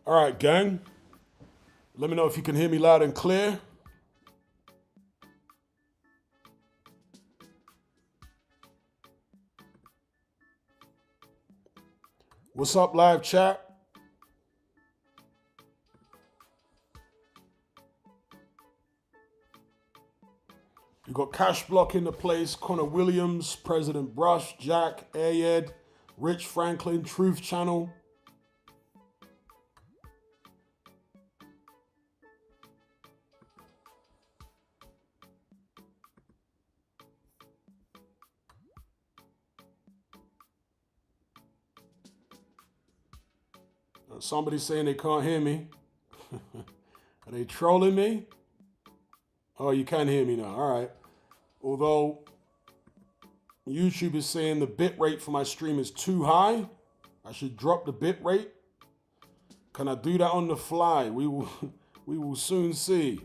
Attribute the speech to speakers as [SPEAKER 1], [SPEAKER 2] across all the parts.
[SPEAKER 1] All right, gang. Let me know if you can hear me loud and clear. What's up, live chat? You got Cash Block in the place, Connor Williams, President Brush, Jack, Ayed, Rich Franklin, Truth Channel. Somebody's saying they can't hear me. Are they trolling me? Oh, you can hear me now. All right. Although YouTube is saying the bit rate for my stream is too high. I should drop the bit rate. Can I do that on the fly? We will soon see.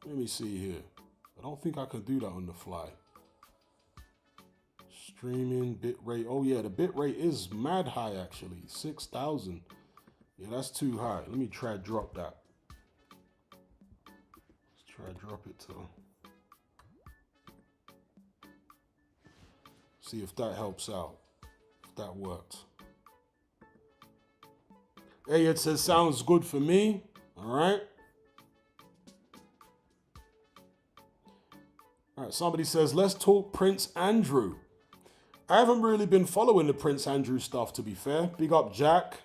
[SPEAKER 1] Let me see here. I don't think I can do that on the fly. Streaming bit rate. Oh yeah, the bit rate is mad high actually. 6,000. Yeah, that's too high. Let me try drop that. Let's try drop it to. See if that helps out. If that worked. Hey, it says sounds good for me. All right. All right. Somebody says let's talk Prince Andrew. I haven't really been following the Prince Andrew stuff, to be fair. Big up Jack,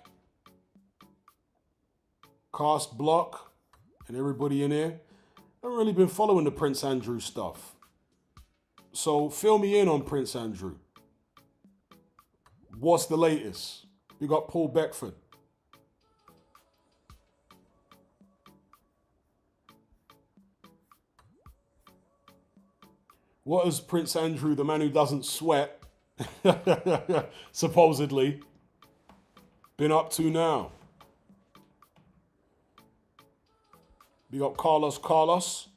[SPEAKER 1] Cast Block, and everybody in here. I haven't really been following the Prince Andrew stuff. So fill me in on Prince Andrew. What's the latest? Big up Paul Beckford. What is Prince Andrew, the man who doesn't sweat, supposedly, been up to now? We got Carlos.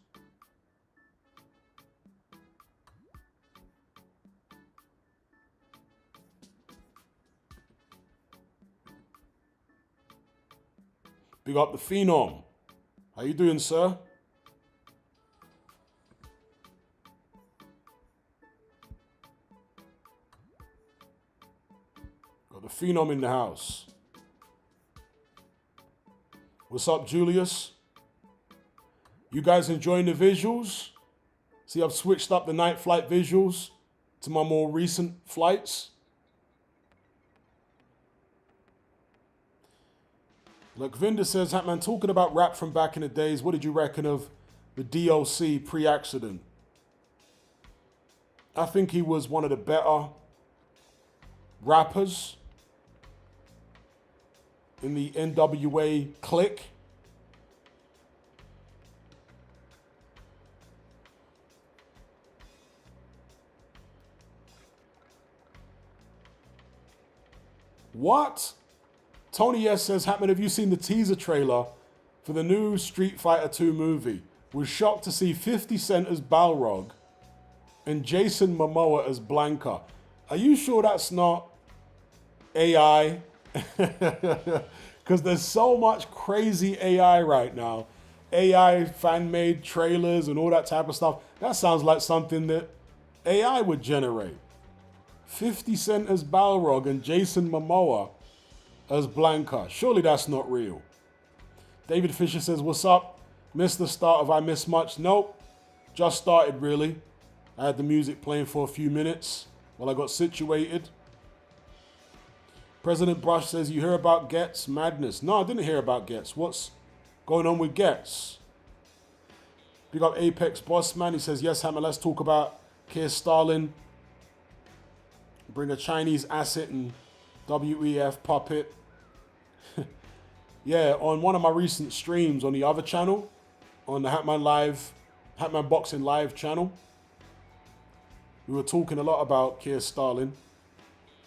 [SPEAKER 1] Big up the Phenom. How you doing, sir? Got the Phenom in the house. What's up, Julius? You guys enjoying the visuals? See, I've switched up the night flight visuals to my more recent flights. Look, Vinda says, Hatman, talking about rap from back in the days, what did you reckon of the DOC pre-accident? I think he was one of the better rappers in the NWA clique. What? Tony S says, Hatman, have you seen the teaser trailer for the new Street Fighter 2 movie? Was shocked to see 50 Cent as Balrog and Jason Momoa as Blanca. Are you sure that's not AI? Because there's so much crazy AI right now. AI fan-made trailers and all that type of stuff. That sounds like something that AI would generate. 50 Cent as Balrog and Jason Momoa as Blanca. Surely that's not real. David Fisher says, what's up? Missed the start of I Miss Much? Nope. Just started, really. I had the music playing for a few minutes while I got situated. President Brush says, you hear about Getz? Madness. No, I didn't hear about Getz. What's going on with Getz? Big up Apex Boss Man. He says, yes, Hammer, let's talk about Keir Stalin. Bring a Chinese asset and WEF puppet. Yeah, on one of my recent streams on the other channel, on the Hatman Boxing Live channel, we were talking a lot about Keir Stalin.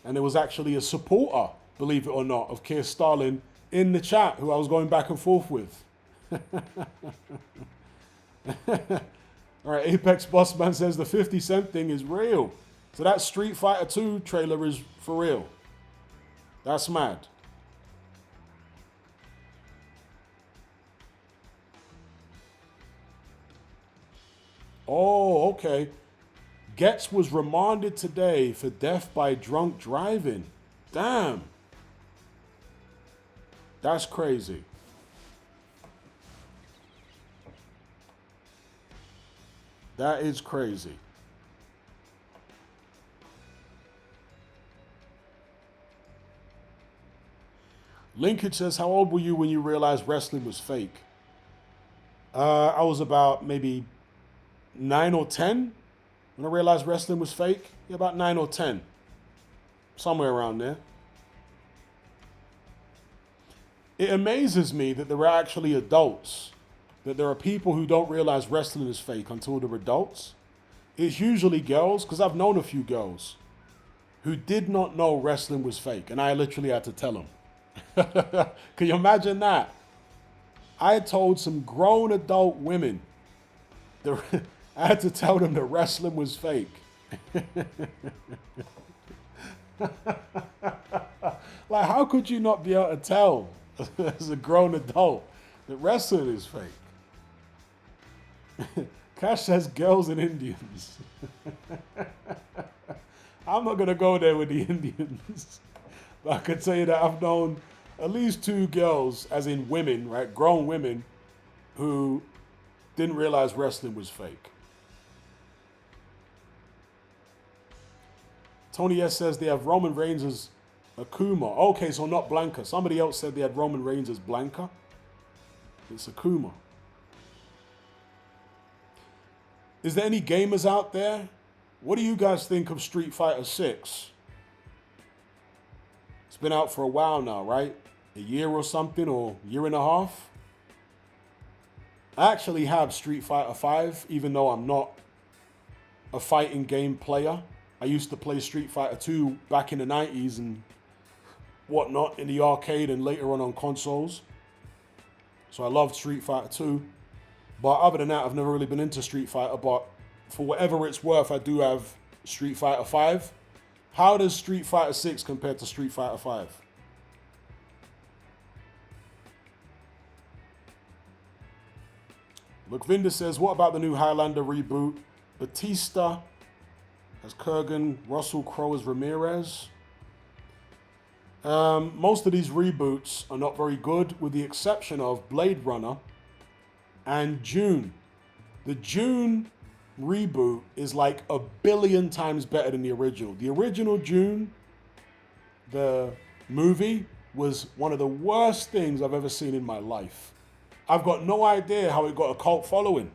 [SPEAKER 1] And there was actually a supporter, believe it or not, of Keir Stalin in the chat who I was going back and forth with. All right, Apex Bossman says the 50 Cent thing is real. So that Street Fighter 2 trailer is for real. That's mad. Oh, okay. Getz was remanded today for death by drunk driving. Damn. That's crazy. That is crazy. Linkage says, how old were you when you realized wrestling was fake? I was about maybe 9 or 10 when I realized wrestling was fake. Yeah, about 9 or 10. Somewhere around there. It amazes me that there are actually adults, that there are people who don't realize wrestling is fake until they're adults. It's usually girls, because I've known a few girls who did not know wrestling was fake, and I literally had to tell them. Can you imagine that? I told some grown adult women, I had to tell them that wrestling was fake. Like, how could you not be able to tell as a grown adult that wrestling is fake? Cash says girls and Indians. I'm not going to go there with the Indians. But I can tell you that I've known at least 2 girls, as in women, right? Grown women, who didn't realize wrestling was fake. Tony S says they have Roman Reigns as Akuma. Okay, so not Blanca. Somebody else said they had Roman Reigns as Blanca. It's Akuma. Is there any gamers out there? What do you guys think of Street Fighter 6? It's been out for a while now, right? A year or something, or year and a half? I actually have Street Fighter 5, even though I'm not a fighting game player. I used to play Street Fighter 2 back in the 90s and whatnot in the arcade and later on consoles. So I loved Street Fighter 2. But other than that, I've never really been into Street Fighter. But for whatever it's worth, I do have Street Fighter 5. How does Street Fighter 6 compare to Street Fighter 5? Look, Vinda says, what about the new Highlander reboot? Batista as Kurgan, Russell Crowe as Ramirez. Most of these reboots are not very good, with the exception of Blade Runner and June. The June reboot is like 1 billion times better than the original. The original June, the movie, was one of the worst things I've ever seen in my life. I've got no idea how it got a cult following.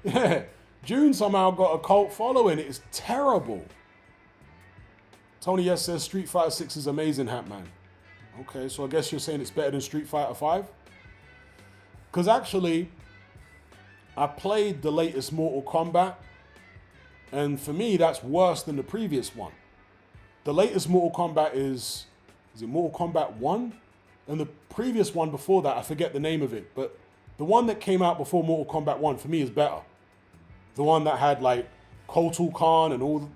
[SPEAKER 1] Yeah, June somehow got a cult following. It is terrible. Tony S says Street Fighter 6 is amazing, Hatman. Okay, so I guess you're saying it's better than Street Fighter 5? Because actually, I played the latest Mortal Kombat, and for me, that's worse than the previous one. The latest Mortal Kombat is it Mortal Kombat 1? And the previous one before that, I forget the name of it, but the one that came out before Mortal Kombat 1 for me is better. The one that had like Kotal Khan and all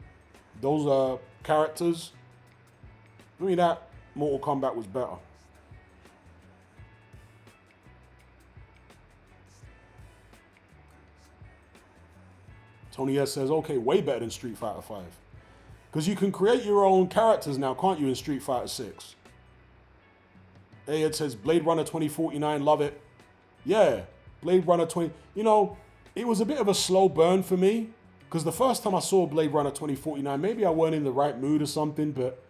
[SPEAKER 1] those characters. I mean, that Mortal Kombat was better. Tony S says, okay, way better than Street Fighter 5. Because you can create your own characters now, can't you, in Street Fighter 6? It says Blade Runner 2049, love it. Yeah, Blade Runner 20. You know, it was a bit of a slow burn for me. Because the first time I saw Blade Runner 2049, maybe I weren't in the right mood or something, but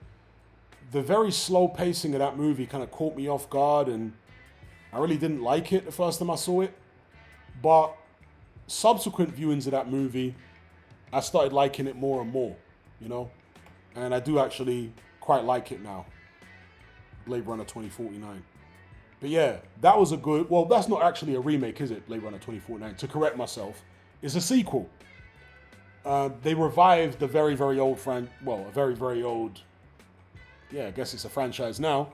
[SPEAKER 1] the very slow pacing of that movie kind of caught me off guard, and I really didn't like it the first time I saw it. But subsequent viewings of that movie, I started liking it more and more, you know? And I do actually quite like it now. Blade Runner 2049. But yeah, that was a good, well, that's not actually a remake, is it? Blade Runner 2049. To correct myself, it's a sequel. They revived the very, very old a very, very old, yeah, I guess it's a franchise now.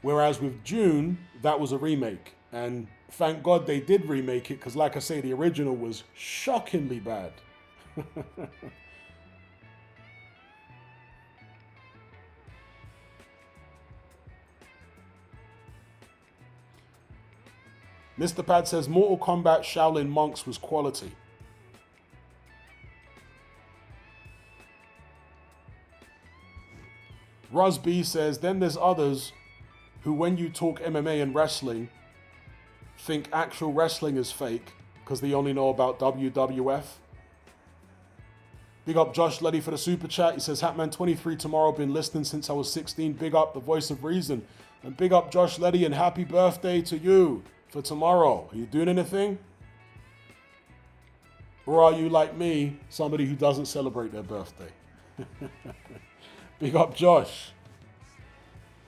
[SPEAKER 1] Whereas with June, that was a remake. And thank God they did remake it, because like I say, the original was shockingly bad. Mr. Pad says Mortal Kombat Shaolin Monks was quality. Ruz B says, then there's others who, when you talk MMA and wrestling, think actual wrestling is fake because they only know about WWF. Big up Josh Letty for the super chat. He says, Hatman 23 tomorrow. Been listening since I was 16. Big up the voice of reason. And big up Josh Letty and happy birthday to you for tomorrow. Are you doing anything? Or are you like me, somebody who doesn't celebrate their birthday? Big up Josh.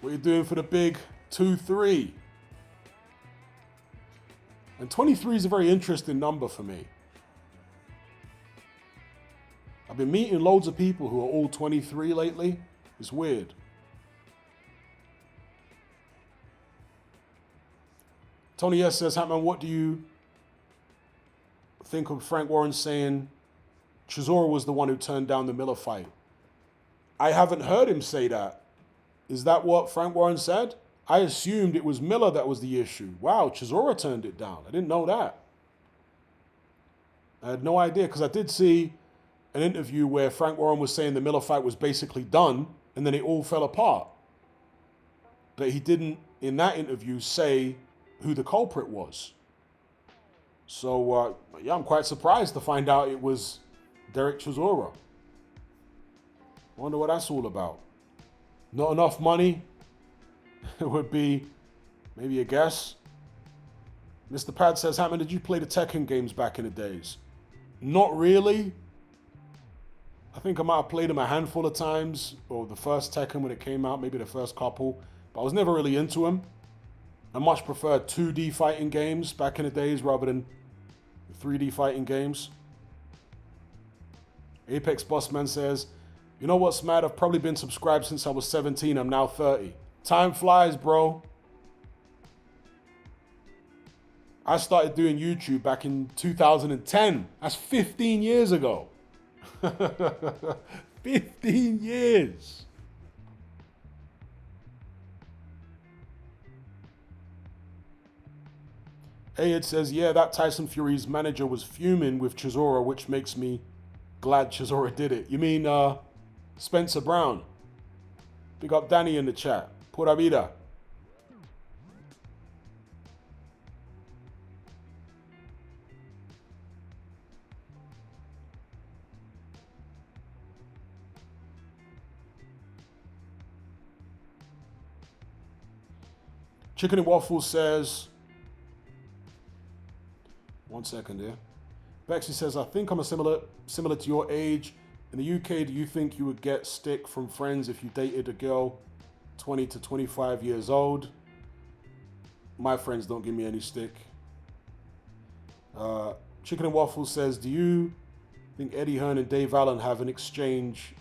[SPEAKER 1] What are you doing for the big 2-3? And 23 is a very interesting number for me. I've been meeting loads of people who are all 23 lately. It's weird. Tony S says, Hatman, what do you think of Frank Warren saying Chisora was the one who turned down the Miller fight? I haven't heard him say that. Is that what Frank Warren said? I assumed it was Miller that was the issue. Wow, Chisora turned it down. I didn't know that. I had no idea, because I did see an interview where Frank Warren was saying the Miller fight was basically done, and then it all fell apart. But he didn't, in that interview, say who the culprit was. So, yeah, I'm quite surprised to find out it was Derek Chisora. Wonder what that's all about. Not enough money? It would be maybe a guess. Mr. Pad says, Hatman, did you play the Tekken games back in the days? Not really. I think I might have played them a handful of times, or the first Tekken when it came out, maybe the first couple, but I was never really into them. I much preferred 2D fighting games back in the days rather than 3D fighting games. Apex Bossman says, you know what's mad? I've probably been subscribed since I was 17. I'm now 30. Time flies, bro. I started doing YouTube back in 2010. That's 15 years ago. 15 years. Ayed says, yeah, that Tyson Fury's manager was fuming with Chisora, which makes me glad Chisora did it. You mean Spencer Brown? Big up Danny in the chat. Pura vida. Chicken and Waffles says, one second here. Bexy says, I think I'm similar to your age. In the UK, do you think you would get stick from friends if you dated a girl 20 to 25 years old? My friends don't give me any stick. Chicken and Waffles says, do you think Eddie Hearn and Dave Allen have an exchange?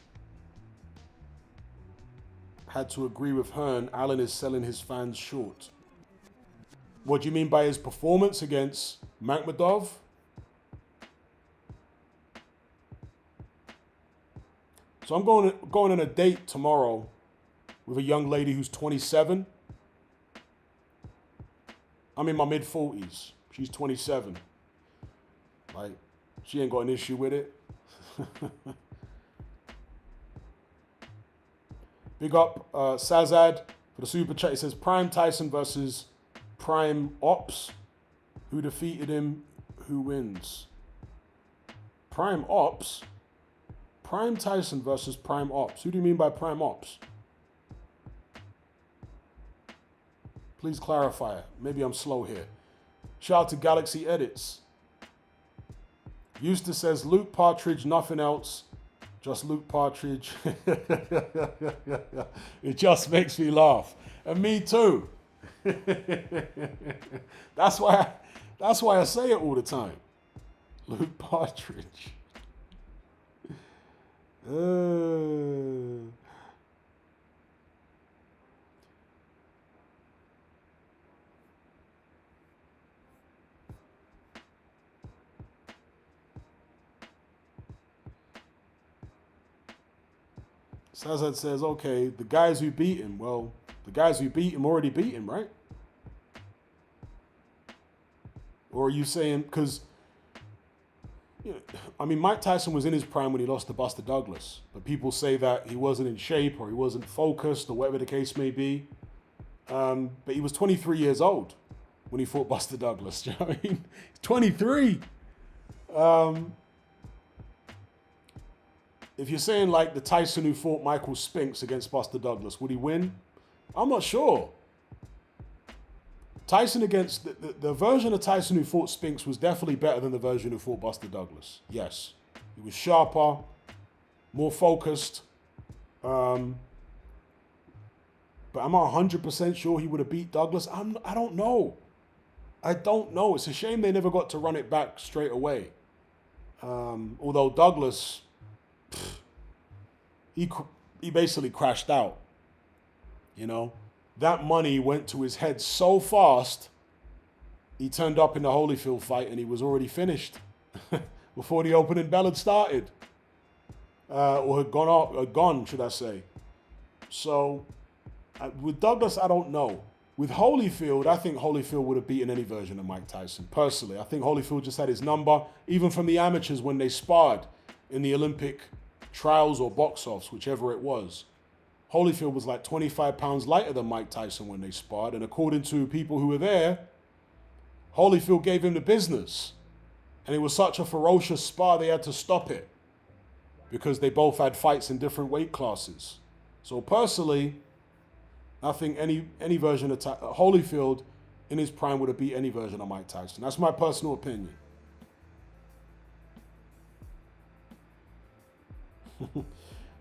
[SPEAKER 1] Had to agree with Hearn. Allen is selling his fans short. What do you mean by his performance against Makhmudov? So I'm going on a date tomorrow with a young lady who's 27. I'm in my mid-40s. She's 27. Like, she ain't got an issue with it. Big up Sazad for the super chat. He says, Prime Tyson versus Prime Ops. Who defeated him? Who wins? Prime Ops? Prime Tyson versus Prime Ops. Who do you mean by Prime Ops? Please clarify. Maybe I'm slow here. Shout out to Galaxy Edits. Eustace says, Luke Partridge, nothing else. Just Luke Partridge. It just makes me laugh. And me too. That's why I say it all the time. Luke Partridge. Sazad says, okay, the guys who beat him, well, the guys who beat him already beat him, right? Or are you saying, because, I mean, Mike Tyson was in his prime when he lost to Buster Douglas, but people say that he wasn't in shape or he wasn't focused or whatever the case may be. But he was 23 years old when he fought Buster Douglas. Do you know what I mean? He's 23. If you're saying like the Tyson who fought Michael Spinks against Buster Douglas, would he win? I'm not sure. Tyson against the version of Tyson who fought Spinks was definitely better than the version who fought Buster Douglas. Yes. He was sharper, more focused. But I'm not 100% sure he would have beat Douglas. I don't know. I don't know. It's a shame they never got to run it back straight away. Although Douglas, he basically crashed out. You know, that money went to his head so fast, he turned up in the Holyfield fight and he was already finished before the opening bell had started. Or had gone, should I say. So, with Douglas, I don't know. With Holyfield, I think Holyfield would have beaten any version of Mike Tyson. Personally, I think Holyfield just had his number, even from the amateurs when they sparred in the Olympic trials or box-offs, whichever it was. Holyfield was like 25 pounds lighter than Mike Tyson when they sparred, and according to people who were there, Holyfield gave him the business. And it was such a ferocious spar, they had to stop it because they both had fights in different weight classes. So personally, I think any version of Holyfield in his prime would have beat any version of Mike Tyson. That's my personal opinion.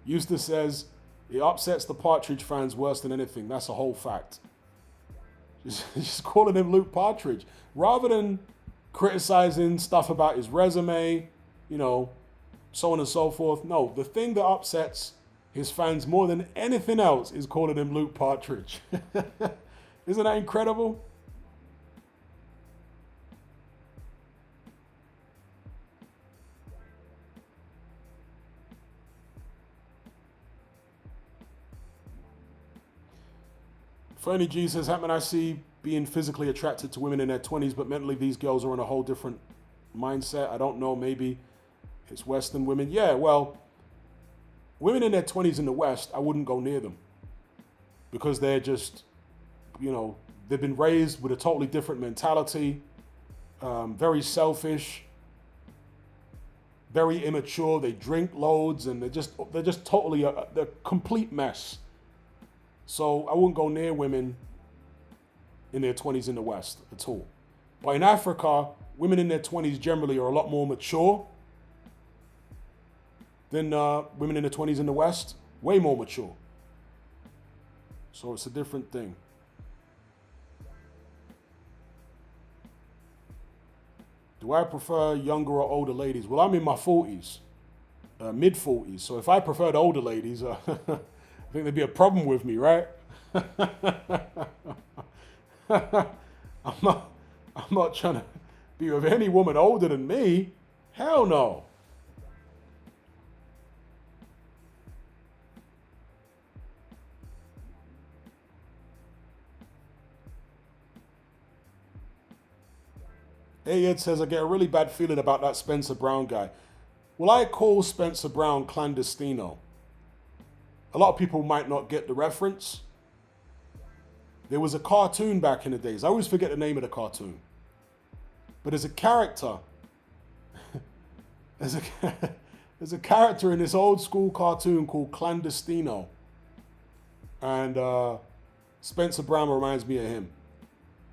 [SPEAKER 1] Eustace says, it upsets the Partridge fans worse than anything. That's a whole fact. Just calling him Luke Partridge. Rather than criticizing stuff about his resume, so on and so forth. No, the thing that upsets his fans more than anything else is calling him Luke Partridge. Isn't that incredible? Fernie G says, Hatman, I see being physically attracted to women in their 20s, but mentally these girls are in a whole different mindset. I don't know, maybe it's Western women. Yeah, well, women in their 20s in the West, I wouldn't go near them because they're just, they've been raised with a totally different mentality, very selfish, very immature. They drink loads and they're just totally they're a complete mess. So I wouldn't go near women in their 20s in the West at all. But in Africa, women in their 20s generally are a lot more mature than women in their 20s in the West. Way more mature. So it's a different thing. Do I prefer younger or older ladies? Well, I'm in my 40s, mid-40s. So if I preferred older ladies, I think there'd be a problem with me, right? I'm not trying to be with any woman older than me. Hell no. Ed says, I get a really bad feeling about that Spencer Brown guy. Well, I call Spencer Brown clandestino. A lot of people might not get the reference. There was a cartoon back in the days. I always forget the name of the cartoon. But there's a character. there's a character in this old school cartoon called Clandestino. And Spencer Brown reminds me of him.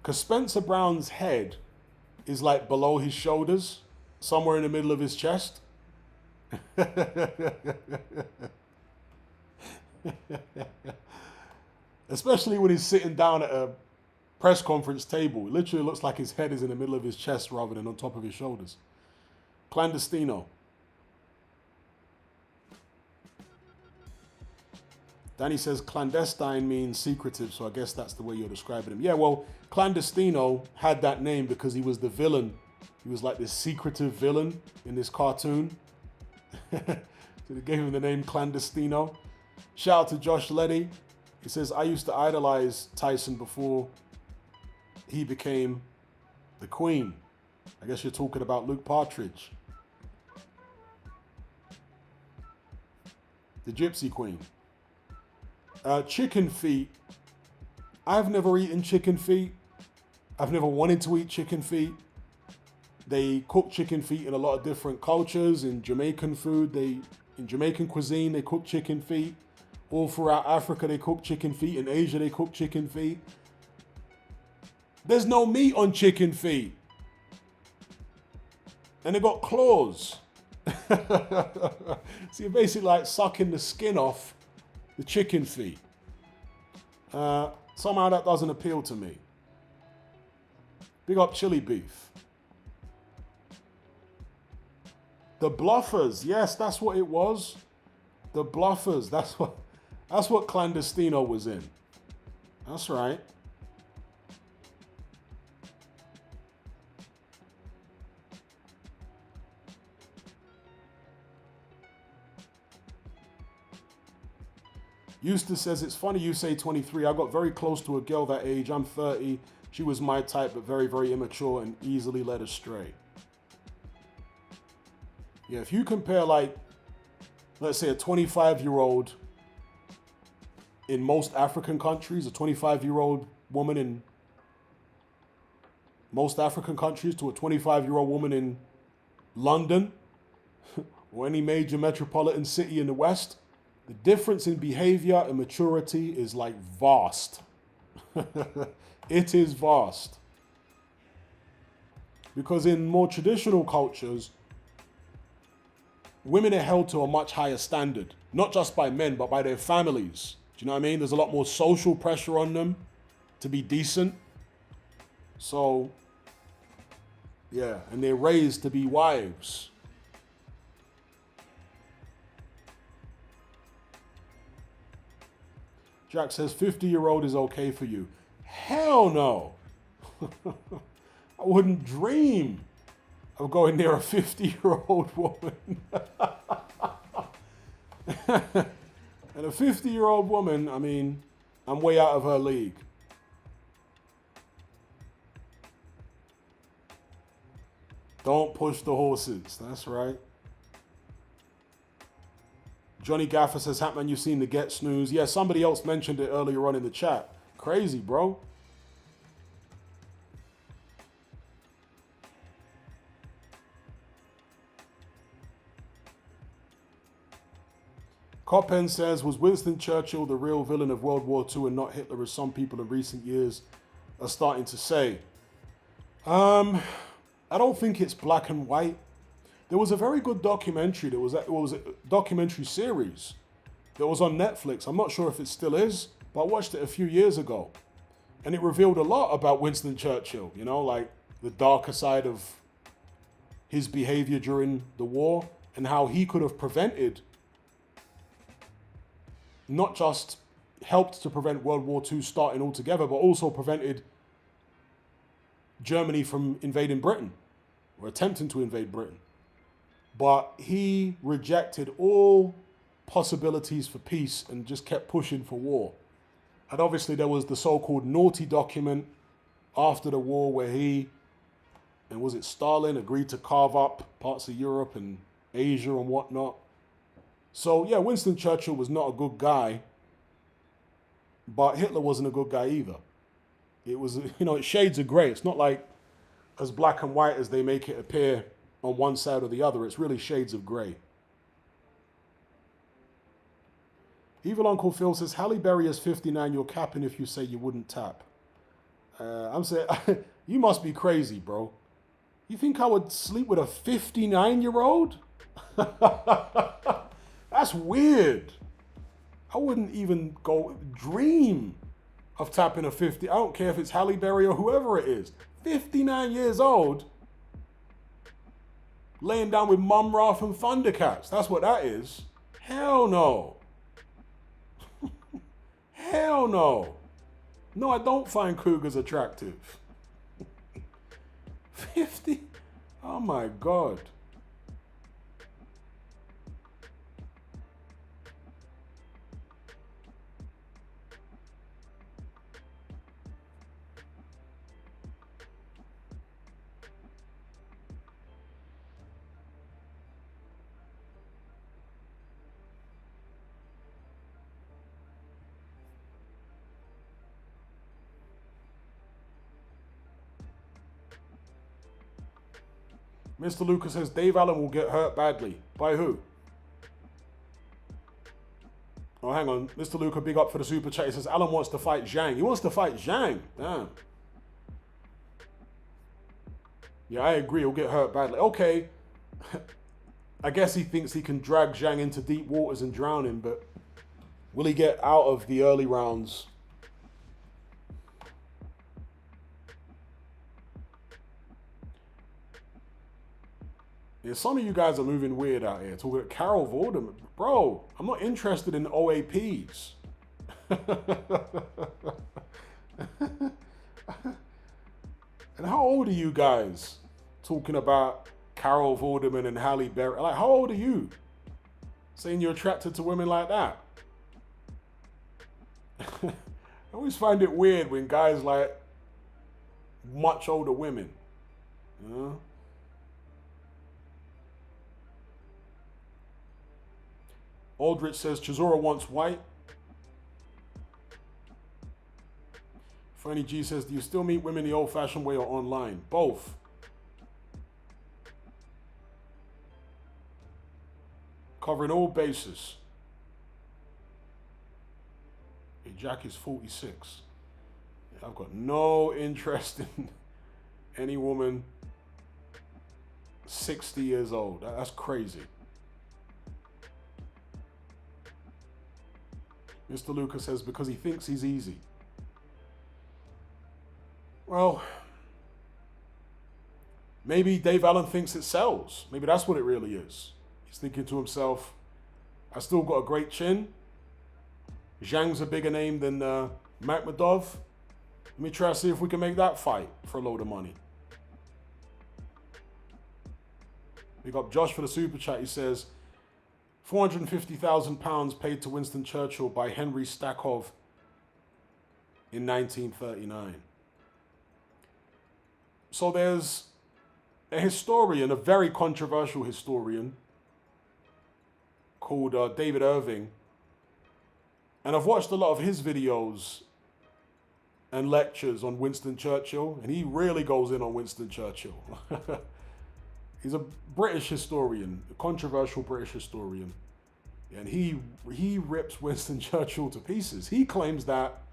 [SPEAKER 1] Because Spencer Brown's head is like below his shoulders, somewhere in the middle of his chest. Especially when he's sitting down at a press conference table. It literally looks like his head is in the middle of his chest rather than on top of his shoulders. Clandestino. Danny says clandestine means secretive, so I guess that's the way you're describing him. Yeah, well, Clandestino had that name because he was the villain. He was like this secretive villain in this cartoon. So they gave him the name Clandestino. Shout out to Josh Letty. He says, I used to idolize Tyson before he became the Queen. I guess you're talking about Luke Partridge. The Gypsy Queen. Chicken feet. I've never eaten chicken feet. I've never wanted to eat chicken feet. They cook chicken feet in a lot of different cultures. In Jamaican food, in Jamaican cuisine, they cook chicken feet. All throughout Africa, they cook chicken feet. In Asia, they cook chicken feet. There's no meat on chicken feet. And they got claws. So you're basically like sucking the skin off the chicken feet. Somehow that doesn't appeal to me. Big up chili beef. The Bluffers. Yes, that's what it was. The Bluffers. That's what Clandestino was in. That's right. Eustace says, it's funny you say 23. I got very close to a girl that age. I'm 30. She was my type, but very, very immature and easily led astray. Yeah, if you compare, like, let's say a 25-year-old in most African countries, a 25-year-old woman in most African countries to a 25-year-old woman in London or any major metropolitan city in the West, the difference in behavior and maturity is like vast. It is vast. Because in more traditional cultures, women are held to a much higher standard, not just by men, but by their families. Do you know what I mean? There's a lot more social pressure on them to be decent. So, yeah, and they're raised to be wives. Jack says 50-year-old is okay for you. Hell no. I wouldn't dream of going near a 50-year-old woman. And a 50-year-old woman, I mean, I'm way out of her league. Don't push the horses. That's right. Johnny Gaffer says, Hatman, you've seen the Get Snooze. Yeah, somebody else mentioned it earlier on in the chat. Crazy, bro. Coppen says, was Winston Churchill the real villain of World War II and not Hitler, as some people in recent years are starting to say? I don't think it's black and white. There was a very good documentary. It was a documentary series that was on Netflix. I'm not sure if it still is, but I watched it a few years ago. And it revealed a lot about Winston Churchill, you know, like the darker side of his behavior during the war and how he could have prevented, not just helped to prevent World War II starting altogether, but also prevented Germany from invading Britain or attempting to invade Britain. But he rejected all possibilities for peace and just kept pushing for war. And obviously there was the so-called naughty document after the war where he, and was it Stalin, agreed to carve up parts of Europe and Asia and whatnot. So yeah, Winston Churchill was not a good guy, but Hitler wasn't a good guy either. It was, you know, it's shades of gray. It's not like as black and white as they make it appear on one side or the other. It's really shades of gray. Evil Uncle Phil says, Halle Berry is 59, you're capping if you say you wouldn't tap. I'm saying, you must be crazy, bro. You think I would sleep with a 59-year-old? That's weird. I wouldn't even dream of tapping a 50. I don't care if it's Halle Berry or whoever it is. 59 years old, laying down with Mum Ra from Thundercats. That's what that is. Hell no. Hell no. No, I don't find cougars attractive. 50? Oh my God. Mr. Lucas says Dave Allen will get hurt badly. By who? Oh, hang on. Mr. Luca, big up for the super chat. He says Allen wants to fight Zhang. He wants to fight Zhang. Damn. Yeah, I agree. He'll get hurt badly. Okay. I guess he thinks he can drag Zhang into deep waters and drown him, but will he get out of the early rounds? Yeah, some of you guys are moving weird out here. Talking about Carol Vorderman. Bro, I'm not interested in OAPs. And how old are you guys talking about Carol Vorderman and Halle Berry? Like, how old are you? Saying you're attracted to women like that? I always find it weird when guys like much older women, you know? Aldrich says Chisora wants white. Franny G says, do you still meet women the old-fashioned way or online? Both. Covering all bases. Hey, Jack is 46. I've got no interest in any woman 60 years old. That's crazy. Mr. Lucas says, because he thinks he's easy. Well, maybe Dave Allen thinks it sells. Maybe that's what it really is. He's thinking to himself, I still got a great chin. Zhang's a bigger name than Makhmudov. Let me try to see if we can make that fight for a load of money. Big up Josh for the super chat. He says, £450,000 paid to Winston Churchill by Henry Stakov in 1939. So there's a historian, a very controversial historian, called David Irving. And I've watched a lot of his videos and lectures on Winston Churchill, and he really goes in on Winston Churchill. He's a British historian, a controversial British historian. And he rips Winston Churchill to pieces. He claims that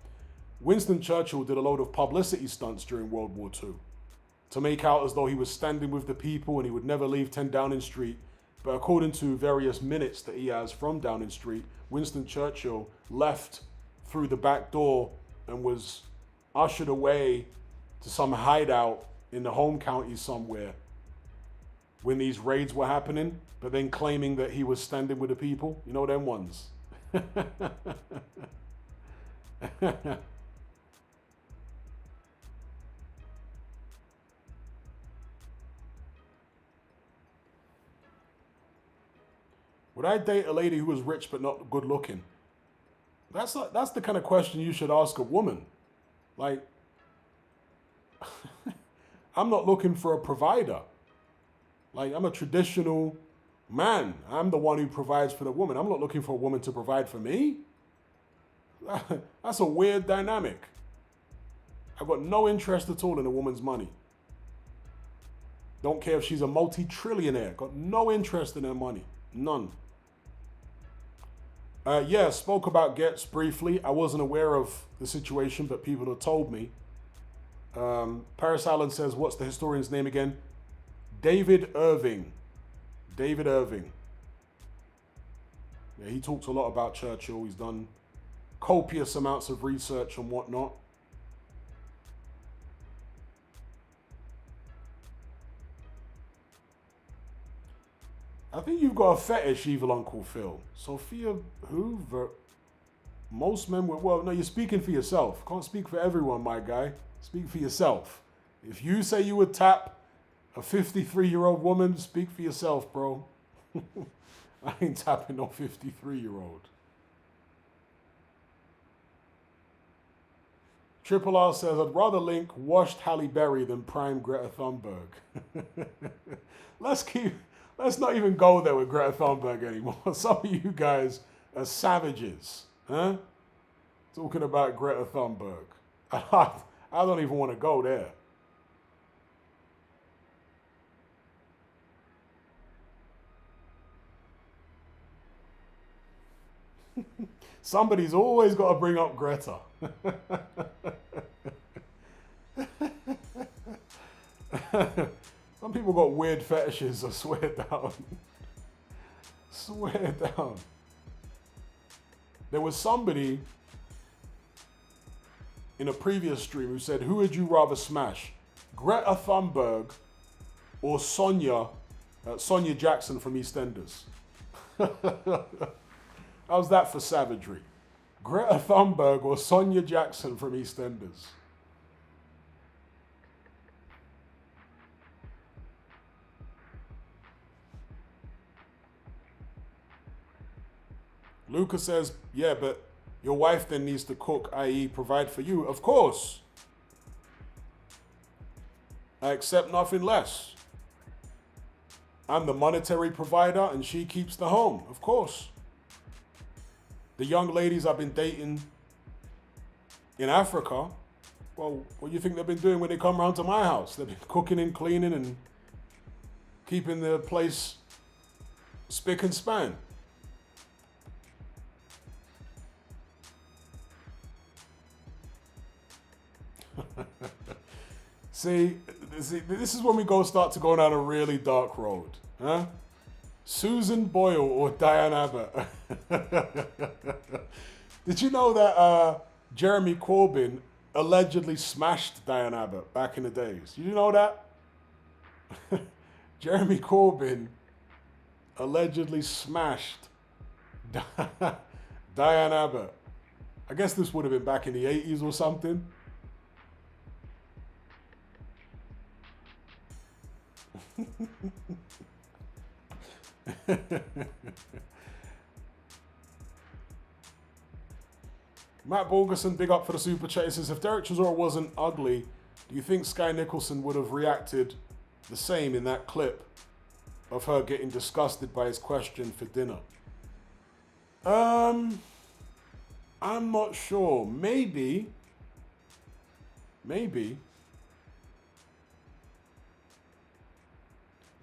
[SPEAKER 1] Winston Churchill did a load of publicity stunts during World War II to make out as though he was standing with the people and he would never leave 10 Downing Street. But according to various minutes that he has from Downing Street, Winston Churchill left through the back door and was ushered away to some hideout in the home county somewhere when these raids were happening, but then claiming that he was standing with the people. You know them ones. Would I date a lady who was rich but not good looking? That's the kind of question you should ask a woman. Like, I'm not looking for a provider. Like, I'm a traditional man. I'm the one who provides for the woman. I'm not looking for a woman to provide for me. That's a weird dynamic. I've got no interest at all in a woman's money. Don't care if she's a multi-trillionaire. Got no interest in her money. None. Yeah, spoke about Getz briefly. I wasn't aware of the situation, but people have told me. Paris Allen says, what's the historian's name again? David Irving. David Irving. Yeah, he talks a lot about Churchill. He's done copious amounts of research and whatnot. I think you've got a fetish, Evil Uncle Phil. Sophia Hoover. Most men would, well, no, you're speaking for yourself. Can't speak for everyone, my guy. Speak for yourself. If you say you would tap a 53-year-old woman, speak for yourself, bro. I ain't tapping no 53-year-old. Triple R says, I'd rather link washed Halle Berry than prime Greta Thunberg. Let's not even go there with Greta Thunberg anymore. Some of you guys are savages, huh? Talking about Greta Thunberg. I don't even want to go there. Somebody's always got to bring up Greta. Some people got weird fetishes, I swear down. Swear down. There was somebody in a previous stream who said, who would you rather smash? Greta Thunberg or Sonia Jackson from EastEnders? How's that for savagery? Greta Thunberg or Sonia Jackson from EastEnders? Lucas says, yeah, but your wife then needs to cook, i.e. provide for you. Of course. I accept nothing less. I'm the monetary provider and she keeps the home. Of course. The young ladies I've been dating in Africa, well, what do you think they've been doing when they come around to my house? They've been cooking and cleaning and keeping the place spick and span. See, this is when we start to go down a really dark road. Huh? Susan Boyle or Diane Abbott? Did you know that Jeremy Corbyn allegedly smashed Diane Abbott back in the days? Did you know that? Jeremy Corbyn allegedly smashed Diane Abbott. I guess this would have been back in the 80s or something. Matt Borgerson, big up for the super chat. He says, if Derek Chisora wasn't ugly, do you think Sky Nicholson would have reacted the same in that clip of her getting disgusted by his question for dinner? I'm not sure. Maybe.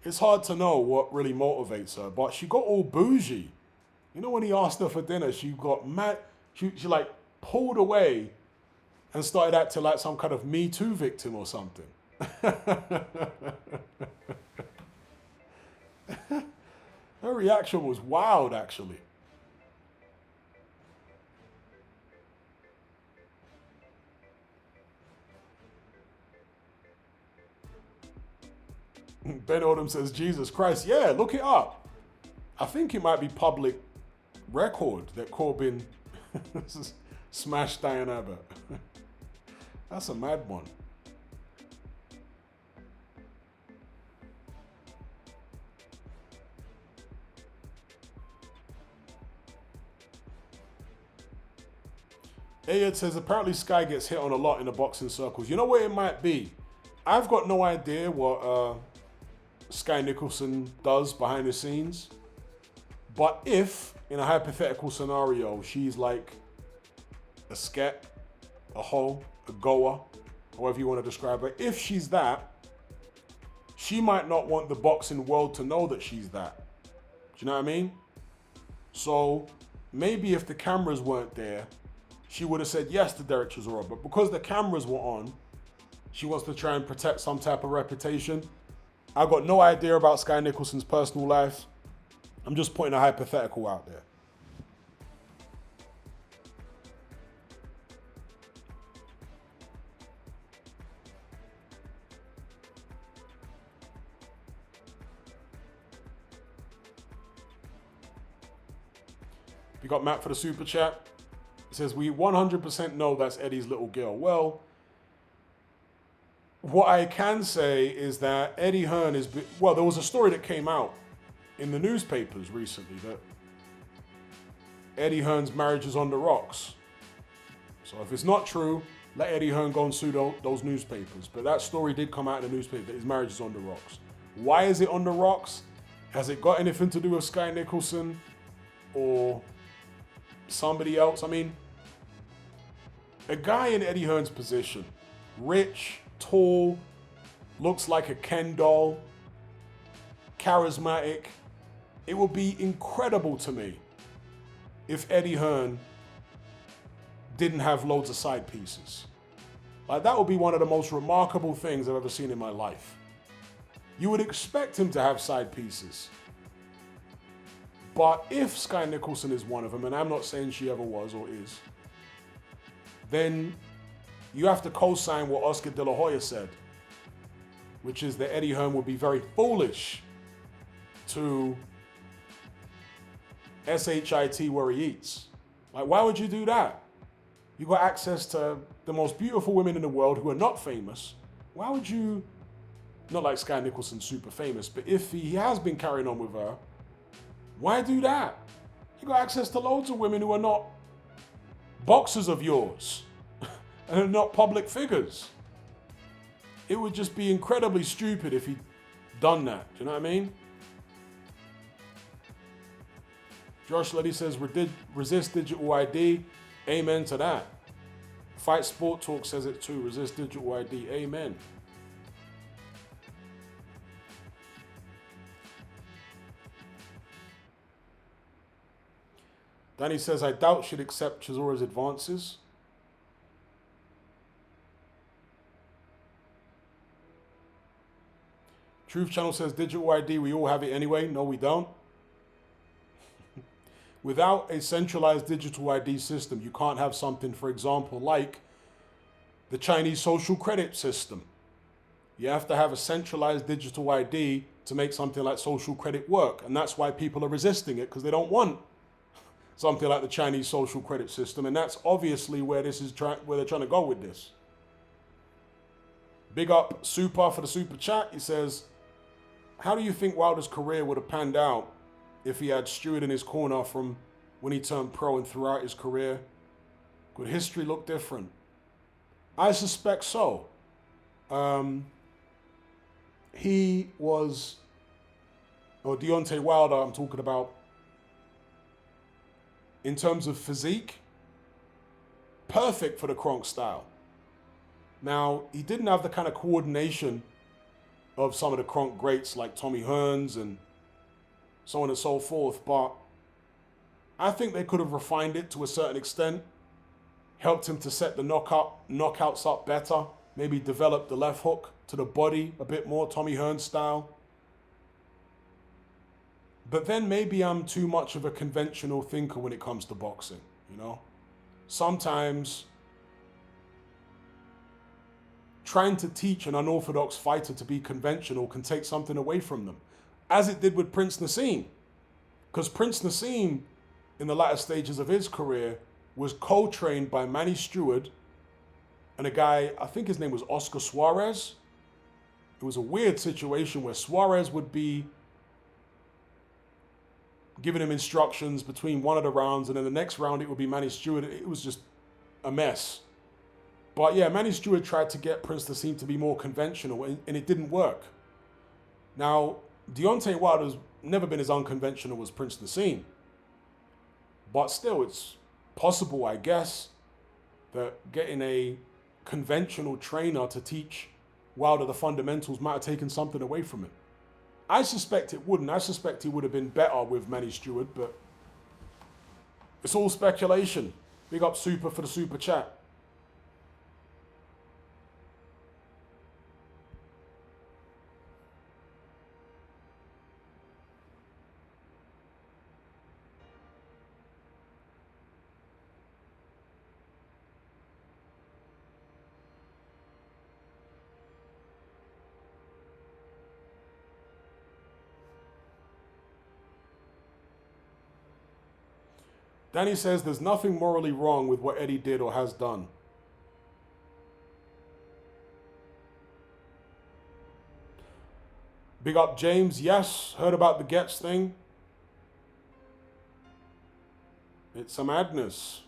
[SPEAKER 1] It's hard to know what really motivates her, but she got all bougie. You know, when he asked her for dinner, she got mad. She like pulled away and started acting like some kind of Me Too victim or something. Her reaction was wild, actually. Ben Odom says, Jesus Christ. Yeah, look it up. I think it might be public record that Corbyn smashed Diane Abbott. That's a mad one. Ayed says, apparently Sky gets hit on a lot in the boxing circles. You know what it might be? I've got no idea what Sky Nicholson does behind the scenes. But if, in a hypothetical scenario, she's like a sket, a hoe, a goer, however you want to describe her, if she's that, she might not want the boxing world to know that she's that. Do you know what I mean? So maybe if the cameras weren't there, she would have said yes to Derek Chisora. But because the cameras were on, she wants to try and protect some type of reputation. I got no idea about Sky Nicholson's personal life. I'm just putting a hypothetical out there. We got Matt for the super chat. He says, we 100% know that's Eddie's little girl. Well, what I can say is that Eddie Hearn is... Well, there was a story that came out in the newspapers recently that Eddie Hearn's marriage is on the rocks. So if it's not true, let Eddie Hearn go and sue those newspapers. But that story did come out in the newspaper that his marriage is on the rocks. Why is it on the rocks? Has it got anything to do with Sky Nicholson or somebody else? I mean, a guy in Eddie Hearn's position, rich, tall, looks like a Ken doll, charismatic. It would be incredible to me if Eddie Hearn didn't have loads of side pieces. Like, that would be one of the most remarkable things I've ever seen in my life. You would expect him to have side pieces. But if Sky Nicholson is one of them, and I'm not saying she ever was or is, then you have to co-sign what Oscar De La Hoya said, which is that Eddie Hearn would be very foolish to SHIT where he eats. Like, why would you do that? You got access to the most beautiful women in the world who are not famous. Why would you, not like Sky Nicholson's super famous, but if he has been carrying on with her, why do that? You got access to loads of women who are not boxers of yours and are not public figures. It would just be incredibly stupid if he'd done that. Do you know what I mean? Josh Letty says, resist digital ID. Amen to that. Fight Sport Talk says it too. Resist digital ID. Amen. Danny says, I doubt she'd accept Chizora's advances. Truth Channel says, digital ID, we all have it anyway. No, we don't. Without a centralized digital ID system, you can't have something, for example, like the Chinese social credit system. You have to have a centralized digital ID to make something like social credit work. And that's why people are resisting it, because they don't want something like the Chinese social credit system. And that's obviously where where they're trying to go with this. Big up Super for the super chat. He says, how do you think Wilder's career would have panned out if he had Stewart in his corner from when he turned pro and throughout his career? Could history look different? I suspect so. He was, or Deontay Wilder, I'm talking about, in terms of physique, perfect for the Kronk style. Now, he didn't have the kind of coordination of some of the Kronk greats like Tommy Hearns and so on and so forth, but I think they could have refined it to a certain extent, helped him to set the knockouts up better, maybe develop the left hook to the body a bit more, Tommy Hearns style. But then maybe I'm too much of a conventional thinker when it comes to boxing, you know? Sometimes trying to teach an unorthodox fighter to be conventional can take something away from them, as it did with Prince Nassim. Because Prince Nassim, in the latter stages of his career, was co-trained by Manny Stewart and a guy, I think his name was Oscar Suarez. It was a weird situation where Suarez would be giving him instructions between one of the rounds, and then the next round it would be Manny Stewart. It was just a mess. But yeah, Manny Stewart tried to get Prince Nassim to be more conventional, and it didn't work. Now, Deontay Wilder's never been as unconventional as Prince Nassim. But still, it's possible, I guess, that getting a conventional trainer to teach Wilder the fundamentals might have taken something away from him. I suspect it wouldn't. I suspect he would have been better with Manny Stewart, but it's all speculation. Big up Super for the super chat. Danny says there's nothing morally wrong with what Eddie did or has done. Big up James. Yes, heard about the Getz thing. It's a madness.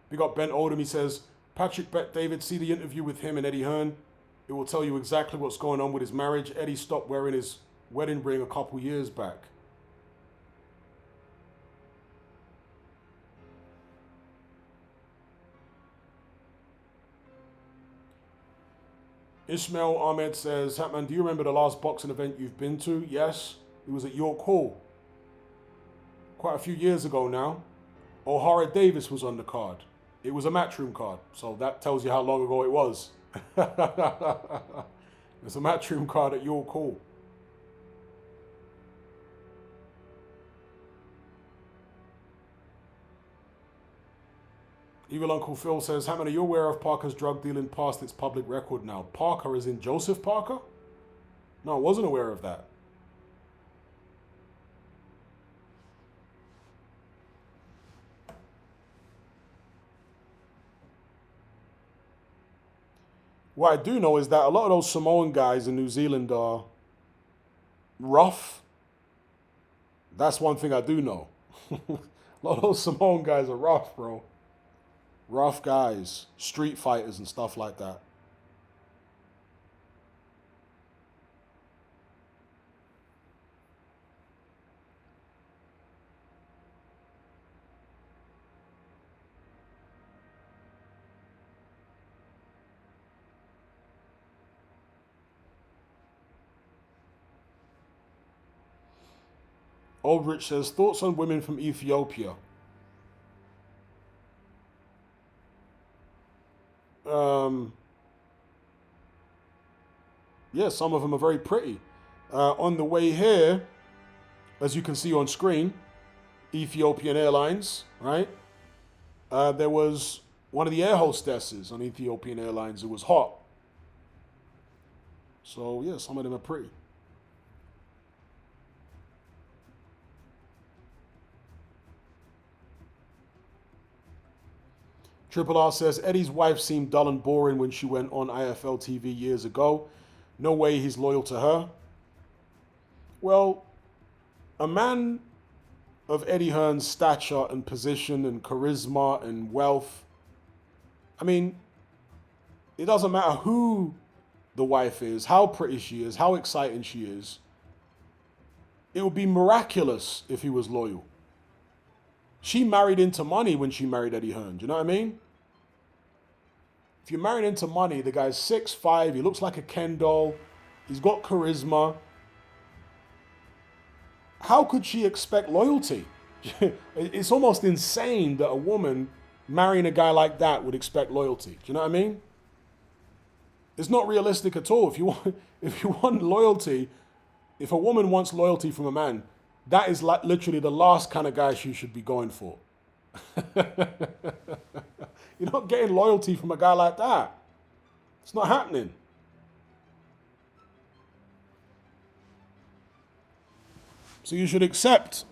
[SPEAKER 1] Big up Ben Oldham. He says, Patrick Bet David, see the interview with him and Eddie Hearn. It will tell you exactly what's going on with his marriage. Eddie stopped wearing his wedding ring a couple years back. Ishmael Ahmed says, Hatman, do you remember the last boxing event you've been to? Yes. It was at York Hall. Quite a few years ago now. O'Hara Davis was on the card. It was a matchroom card. So that tells you how long ago it was. It's a matchroom card at York Hall. Evil Uncle Phil says, Hatman, are you aware of Parker's drug dealing past its public record now? Parker is in Joseph Parker? No, I wasn't aware of that. What I do know is that a lot of those Samoan guys in New Zealand are rough. That's one thing I do know. A lot of those Samoan guys are rough, bro. Rough guys, street fighters and stuff like that. Aldrich says, thoughts on women from Ethiopia? Yeah, some of them are very pretty. On the way here, as you can see on screen, Ethiopian Airlines, right? There was one of the air hostesses on Ethiopian Airlines who was hot. So, yeah, some of them are pretty. Triple R says, Eddie's wife seemed dull and boring when she went on IFL TV years ago. No way he's loyal to her. Well, a man of Eddie Hearn's stature and position and charisma and wealth, I mean, it doesn't matter who the wife is, how pretty she is, how exciting she is. It would be miraculous if he was loyal. She married into money when she married Eddie Hearn. Do you know what I mean? If you're married into money, the guy's 6'5", he looks like a Ken doll, he's got charisma. How could she expect loyalty? It's almost insane that a woman marrying a guy like that would expect loyalty. Do you know what I mean? It's not realistic at all. If you want loyalty, if a woman wants loyalty from a man, that is like literally the last kind of guy she should be going for. You're not getting loyalty from a guy like that. It's not happening. So you should accept,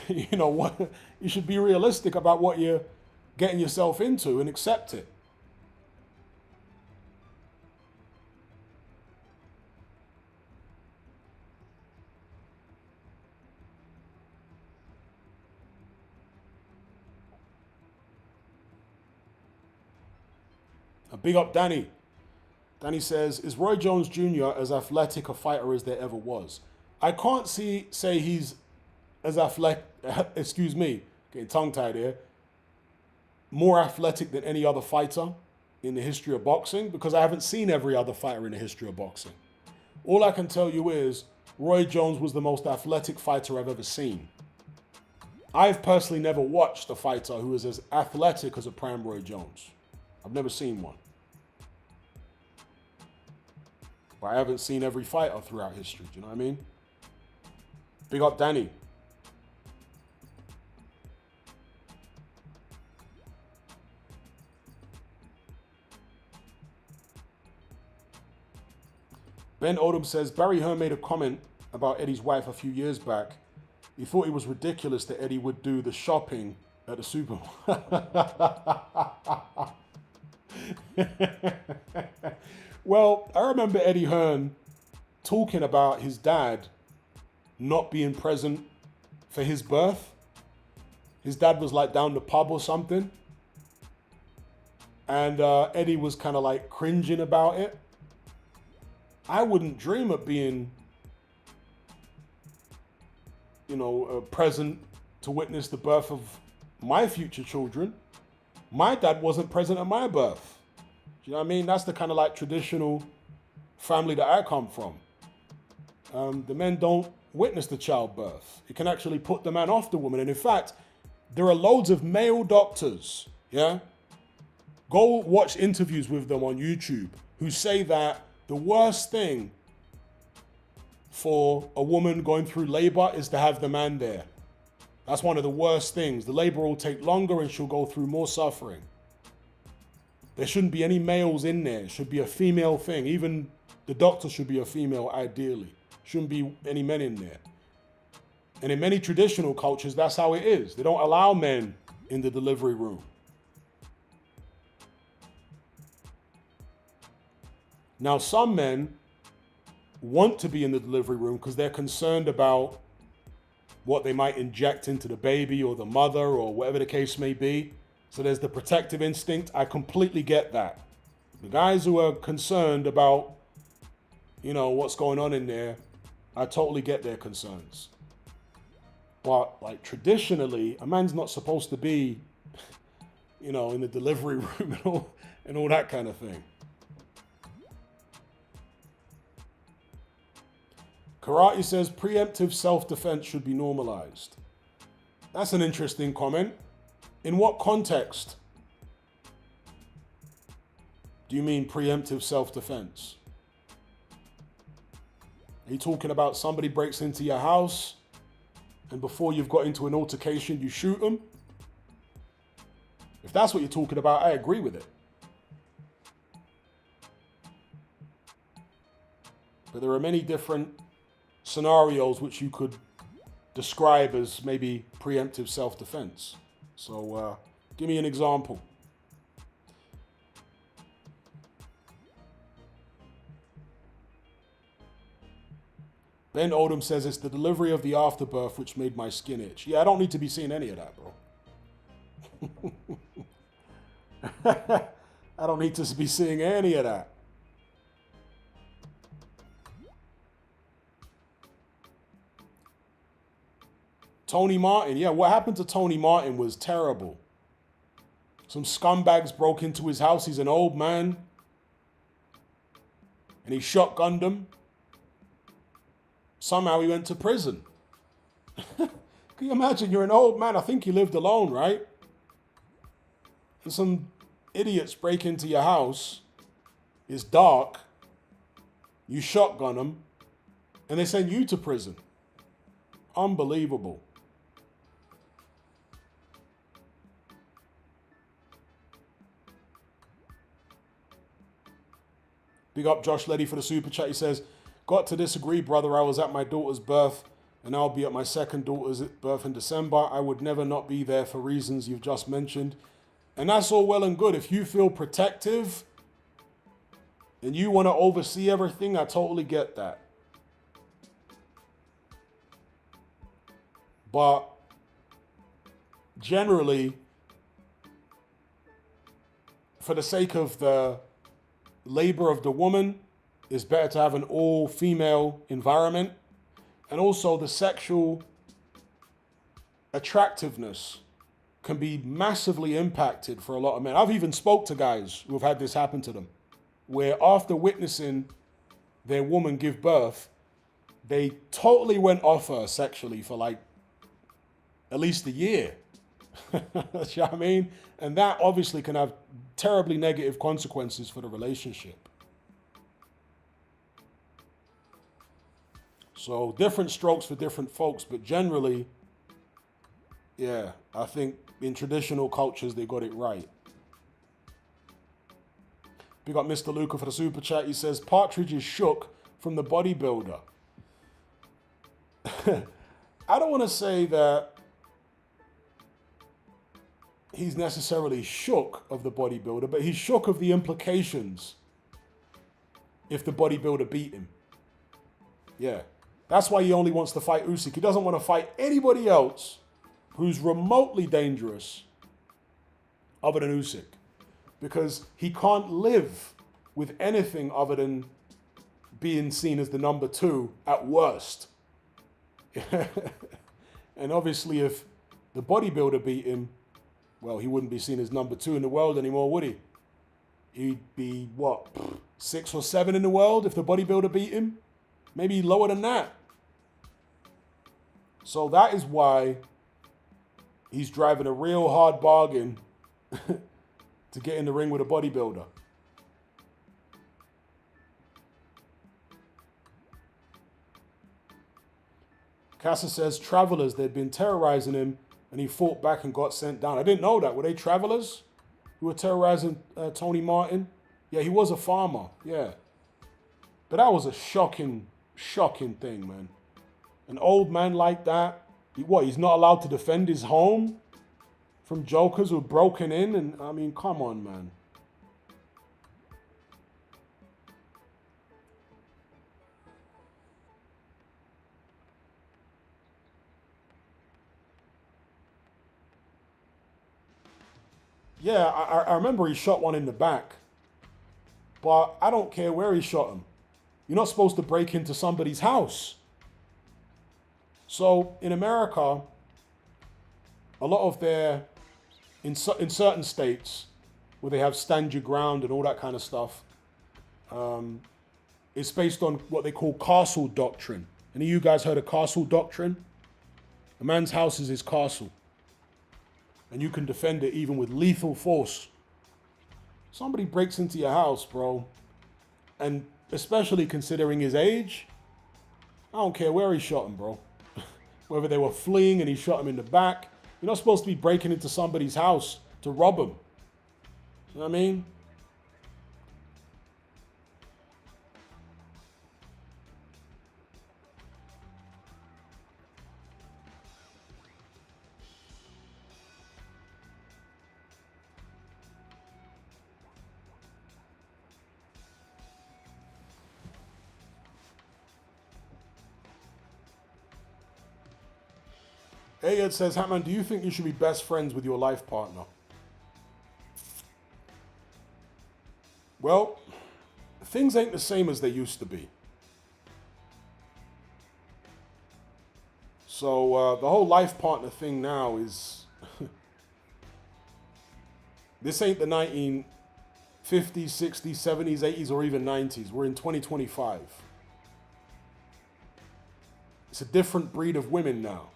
[SPEAKER 1] what you should be realistic about what you're getting yourself into and accept it. Big up Danny. Danny says, is Roy Jones Jr. as athletic a fighter as there ever was? I can't say he's as athletic, excuse me, getting tongue-tied here, more athletic than any other fighter in the history of boxing, because I haven't seen every other fighter in the history of boxing. All I can tell you is Roy Jones was the most athletic fighter I've ever seen. I've personally never watched a fighter who is as athletic as a prime Roy Jones. I've never seen one. But I haven't seen every fighter throughout history. Do you know what I mean? Big up Danny. Ben Odom says, Barry Hearn made a comment about Eddie's wife a few years back. He thought it was ridiculous that Eddie would do the shopping at the supermarket. Well, I remember Eddie Hearn talking about his dad not being present for his birth. His dad was like down the pub or something. And Eddie was kind of like cringing about it. I wouldn't dream of being, present to witness the birth of my future children. My dad wasn't present at my birth. Do you know what I mean? That's the kind of like traditional family that I come from, the men don't witness the childbirth. It can actually put the man off the woman. And in fact, there are loads of male doctors, yeah? Go watch interviews with them on YouTube who say that the worst thing for a woman going through labor is to have the man there. That's one of the worst things. The labor will take longer and she'll go through more suffering. There shouldn't be any males in there. It should be a female thing. Even the doctor should be a female, ideally. Shouldn't be any men in there. And in many traditional cultures, that's how it is. They don't allow men in the delivery room. Now, some men want to be in the delivery room because they're concerned about what they might inject into the baby or the mother or whatever the case may be. So there's the protective instinct. I completely get that. The guys who are concerned about, what's going on in there, I totally get their concerns. But like traditionally, a man's not supposed to be, in the delivery room and all that kind of thing. Karate says preemptive self-defense should be normalized. That's an interesting comment. In what context do you mean preemptive self-defense? Are you talking about somebody breaks into your house and before you've got into an altercation, you shoot them? If that's what you're talking about, I agree with it. But there are many different scenarios which you could describe as maybe preemptive self-defense. So give me an example. Ben Odom says it's the delivery of the afterbirth which made my skin itch. Yeah, I don't need to be seeing any of that, bro. I don't need to be seeing any of that. Tony Martin. Yeah, what happened to Tony Martin was terrible. Some scumbags broke into his house. He's an old man. And he shotgunned him. Somehow he went to prison. Can you imagine? You're an old man. I think you lived alone, right? And some idiots break into your house. It's dark. You shotgun them. And they send you to prison. Unbelievable. Big up Josh Leddy for the super chat. He says, got to disagree, brother. I was at my daughter's birth and I'll be at my second daughter's birth in December. I would never not be there for reasons you've just mentioned. And that's all well and good. If you feel protective and you want to oversee everything, I totally get that. But generally, for the sake of the labor of the woman, it's better to have an all-female environment. And also the sexual attractiveness can be massively impacted for a lot of men. I've even spoke to guys who have had this happen to them, where after witnessing their woman give birth, they totally went off her sexually for like at least a year. You know what I mean? And that obviously can have terribly negative consequences for the relationship. So different strokes for different folks, but generally, yeah, I think in traditional cultures, they got it right. Big up Mr. Luca for the super chat. He says, Partridge is shook from the bodybuilder. I don't want to say that he's necessarily shook of the bodybuilder, but he's shook of the implications if the bodybuilder beat him. Yeah. That's why he only wants to fight Usyk. He doesn't want to fight anybody else who's remotely dangerous other than Usyk, because he can't live with anything other than being seen as the number two at worst. And obviously if the bodybuilder beat him, well, he wouldn't be seen as number two in the world anymore, would he? He'd be, what, 6 or 7 in the world if the bodybuilder beat him. Maybe lower than that. So that is why he's driving a real hard bargain to get in the ring with a bodybuilder. Casa says travelers, they'd been terrorizing him and he fought back and got sent down. I didn't know that. Were they travelers who were terrorizing Tony Martin? Yeah, he was a farmer. Yeah. But that was a shocking thing, man. An old man like that, he's not allowed to defend his home from jokers who have broken in? And I mean, come on, man. Yeah, I remember he shot one in the back. But I don't care where he shot him. You're not supposed to break into somebody's house. So in America, a lot of in certain states where they have stand your ground and all that kind of stuff, it's based on what they call castle doctrine. Any of you guys heard of castle doctrine? A man's house is his castle. And you can defend it even with lethal force. Somebody breaks into your house, bro, and especially considering his age, I don't care where he shot him, bro. Whether they were fleeing and he shot him in the back, you're not supposed to be breaking into somebody's house to rob him. You know what I mean? Ayed says, Hatman, do you think you should be best friends with your life partner? Well, things ain't the same as they used to be. So the whole life partner thing now is... This ain't the 1950s, 60s, 70s, 80s, or even 90s. We're in 2025. It's a different breed of women now.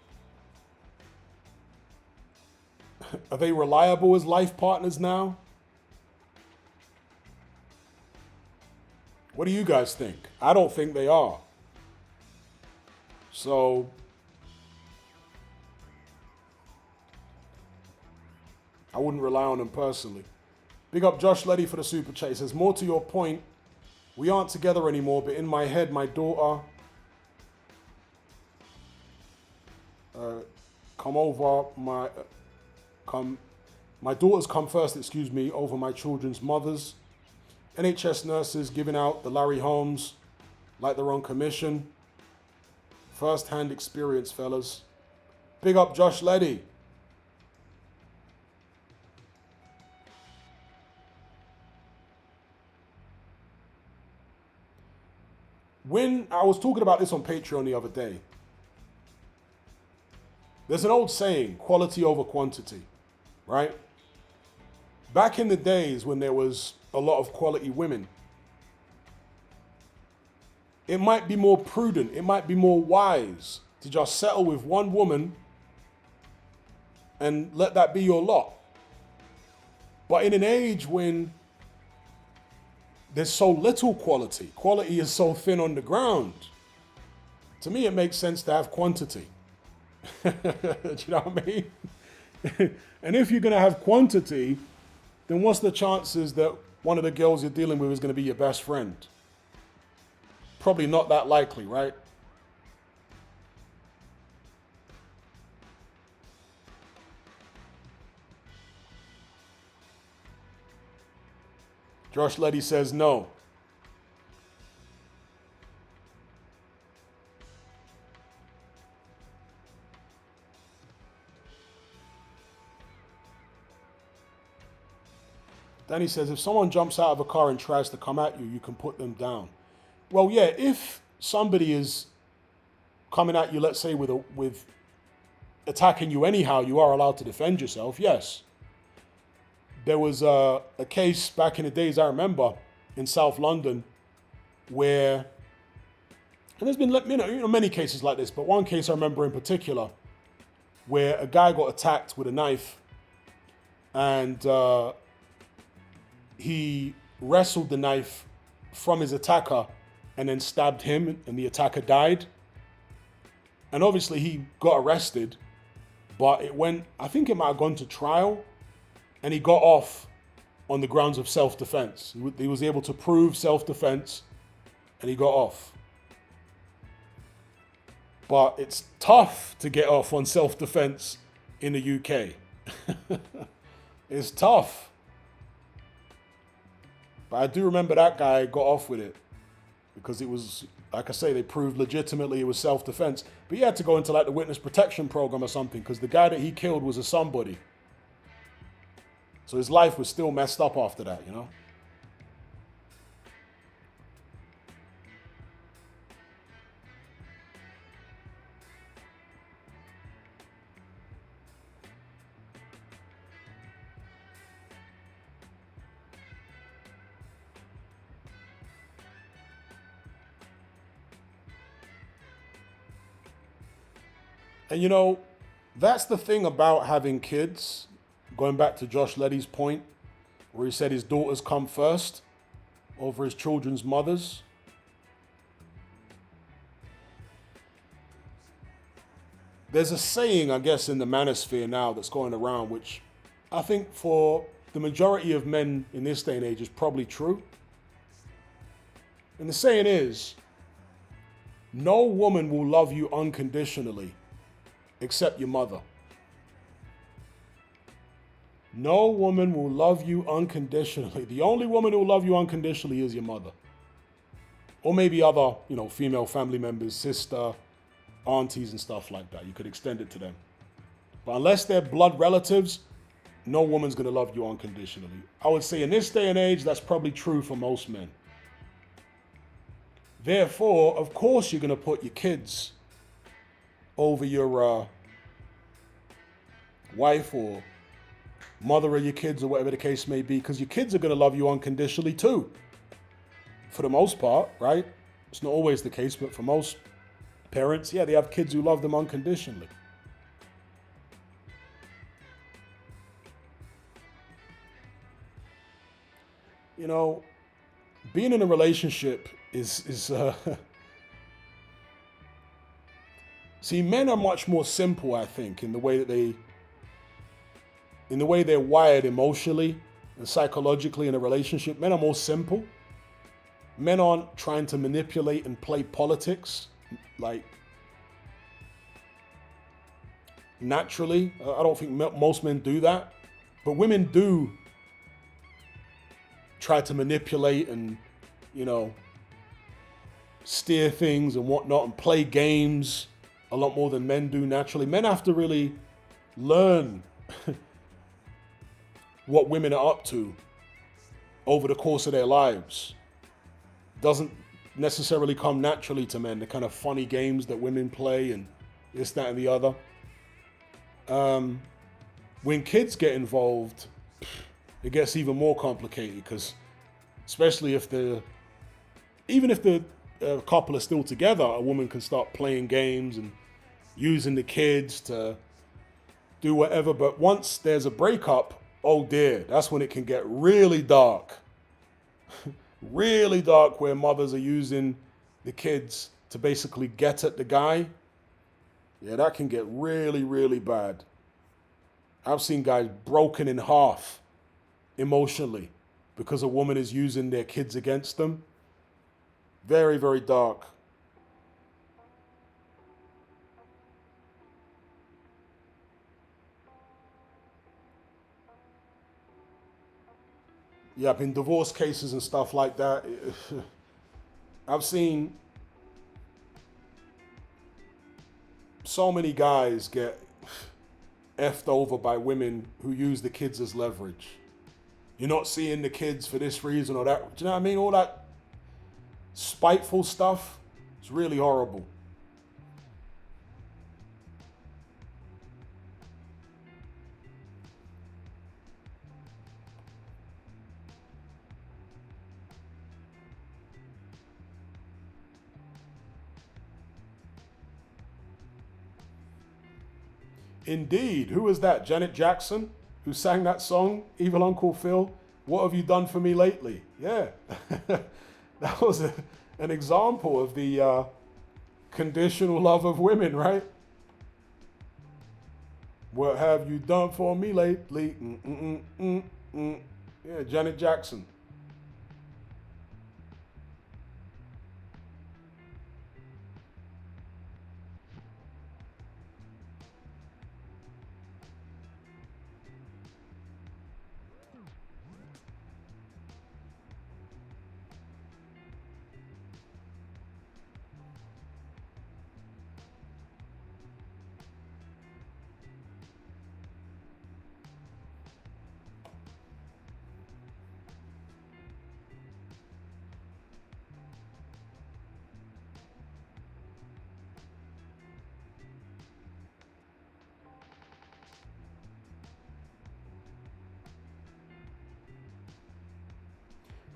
[SPEAKER 1] Are they reliable as life partners now? What do you guys think? I don't think they are. So, I wouldn't rely on them personally. Big up Josh Letty for the super chat. He says, more to your point, we aren't together anymore, but in my head, my daughter my daughters come first, over my children's mothers. NHS nurses giving out the Larry Holmes like they're on commission. First-hand experience, fellas. Big up Josh Letty. When I was talking about this on Patreon the other day, there's an old saying, quality over quantity, right? Back in the days when there was a lot of quality women, it might be more prudent, it might be more wise to just settle with one woman and let that be your lot. But in an age when there's so little quality is so thin on the ground, to me it makes sense to have quantity. Do you know what I mean? And if you're going to have quantity, then what's the chances that one of the girls you're dealing with is going to be your best friend? Probably not that likely, right? Josh Letty says no. Danny says, if someone jumps out of a car and tries to come at you, you can put them down. Well, yeah, if somebody is coming at you, let's say with attacking you anyhow, you are allowed to defend yourself, yes. There was a case back in the days, I remember, in South London where, and there's been many cases like this, but one case I remember in particular where a guy got attacked with a knife, and he wrestled the knife from his attacker and then stabbed him, and the attacker died. And obviously he got arrested, but I think it might have gone to trial, and he got off on the grounds of self-defense. He was able to prove self-defense, and he got off. But it's tough to get off on self-defense in the UK. It's tough. But I do remember that guy got off with it because it was, like I say, they proved legitimately it was self-defense. But he had to go into like the witness protection program or something because the guy that he killed was a somebody. So his life was still messed up after that, you know? And you know, that's the thing about having kids, going back to Josh Leddy's point, where he said his daughters come first over his children's mothers. There's a saying, I guess, in the manosphere now that's going around, which I think for the majority of men in this day and age is probably true. And the saying is, no woman will love you unconditionally except your mother. No woman will love you unconditionally. The only woman who will love you unconditionally is your mother. Or maybe other, female family members, sister, aunties and stuff like that. You could extend it to them. But unless they're blood relatives, no woman's going to love you unconditionally. I would say in this day and age, that's probably true for most men. Therefore, of course, you're going to put your kids over your wife or mother of your kids or whatever the case may be, because your kids are going to love you unconditionally too. For the most part, right? It's not always the case, but for most parents, yeah, they have kids who love them unconditionally. You know, being in a relationship is see, men are much more simple, I think, in the way they're wired emotionally and psychologically in a relationship. Men are more simple. Men aren't trying to manipulate and play politics like naturally. I don't think most men do that, but women do try to manipulate and, steer things and whatnot and play games a lot more than men do naturally. Men have to really learn what women are up to over the course of their lives. Doesn't necessarily come naturally to men, the kind of funny games that women play and this, that, and the other. When kids get involved, it gets even more complicated because especially even if the couple are still together, a woman can start playing games and using the kids to do whatever. But once there's a breakup, oh dear, that's when it can get really dark. Really dark, where mothers are using the kids to basically get at the guy. Yeah, that can get really, really bad. I've seen guys broken in half emotionally because a woman is using their kids against them. Very, very dark. Yeah, in divorce cases and stuff like that, I've seen so many guys get effed over by women who use the kids as leverage. You're not seeing the kids for this reason or that. Do you know what I mean? All that spiteful stuff. It's really horrible. Indeed. Who was that? Janet Jackson, who sang that song, Evil Uncle Phil? What have you done for me lately? Yeah. That was an example of the conditional love of women, right? What have you done for me lately? Yeah, Janet Jackson.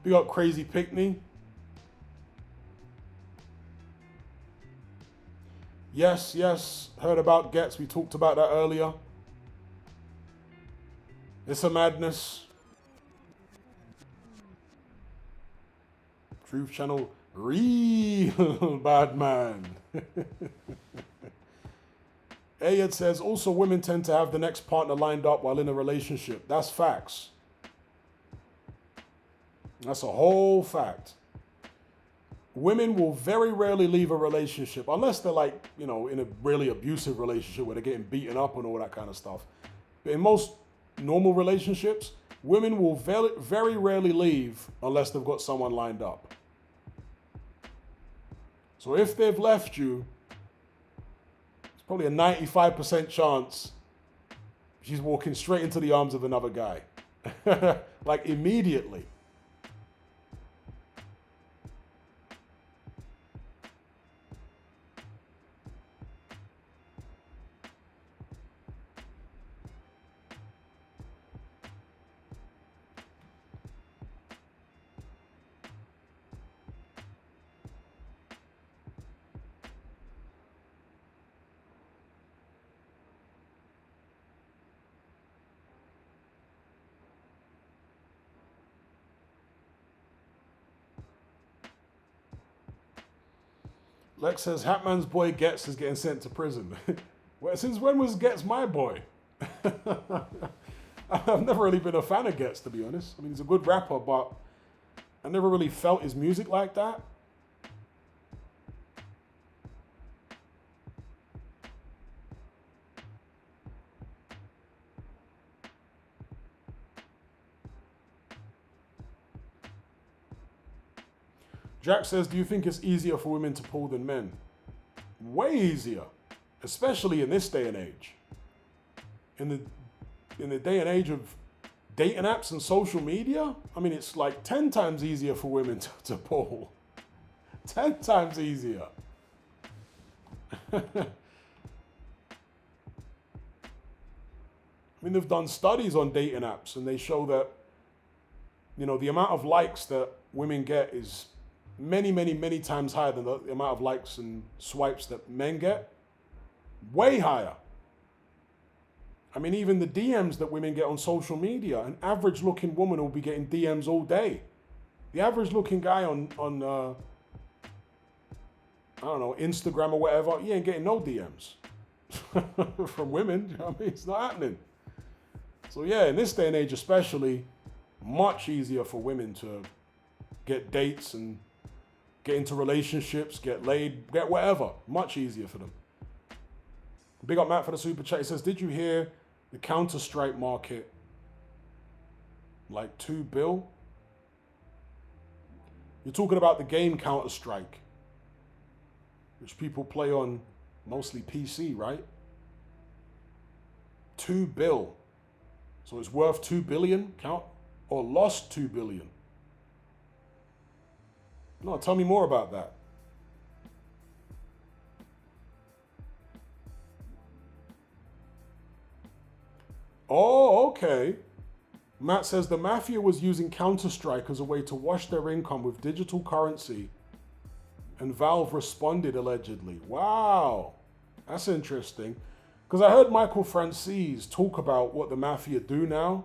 [SPEAKER 1] We got Crazy Pickney. Yes, yes. Heard about Gets. We talked about that earlier. It's a madness. Truth Channel, real bad man. Ayed says, also women tend to have the next partner lined up while in a relationship. That's facts. That's a whole fact. Women will very rarely leave a relationship unless they're like, in a really abusive relationship where they're getting beaten up and all that kind of stuff. But in most normal relationships, women will very, very rarely leave unless they've got someone lined up. So if they've left you, it's probably a 95% chance she's walking straight into the arms of another guy. Like immediately. Lex says, Hatman's boy Getz is getting sent to prison. Well, since when was Getz my boy? I've never really been a fan of Getz, to be honest. I mean, he's a good rapper, but I never really felt his music like that. Jack says, do you think it's easier for women to pull than men? Way easier, especially in this day and age. In the day and age of dating apps and social media, I mean, it's like 10 times easier for women to pull. 10 times easier. I mean, they've done studies on dating apps and they show that, the amount of likes that women get is many, many, many times higher than the amount of likes and swipes that men get. Way higher. I mean, even the DMs that women get on social media, an average looking woman will be getting DMs all day. The average looking guy on I don't know, Instagram or whatever, he ain't getting no DMs from women. You know what I mean? It's not happening. So yeah, in this day and age especially, much easier for women to get dates and get into relationships, get laid, get whatever. Much easier for them. Big up Matt for the super chat. He says, did you hear the Counter-Strike market like $2 billion? You're talking about the game Counter-Strike, which people play on mostly PC, right? $2 billion. So it's worth 2 billion, or lost 2 billion. No, tell me more about that. Oh, okay. Matt says the mafia was using Counter-Strike as a way to wash their income with digital currency, and Valve responded allegedly. Wow, that's interesting. Because I heard Michael Francis talk about what the mafia do now.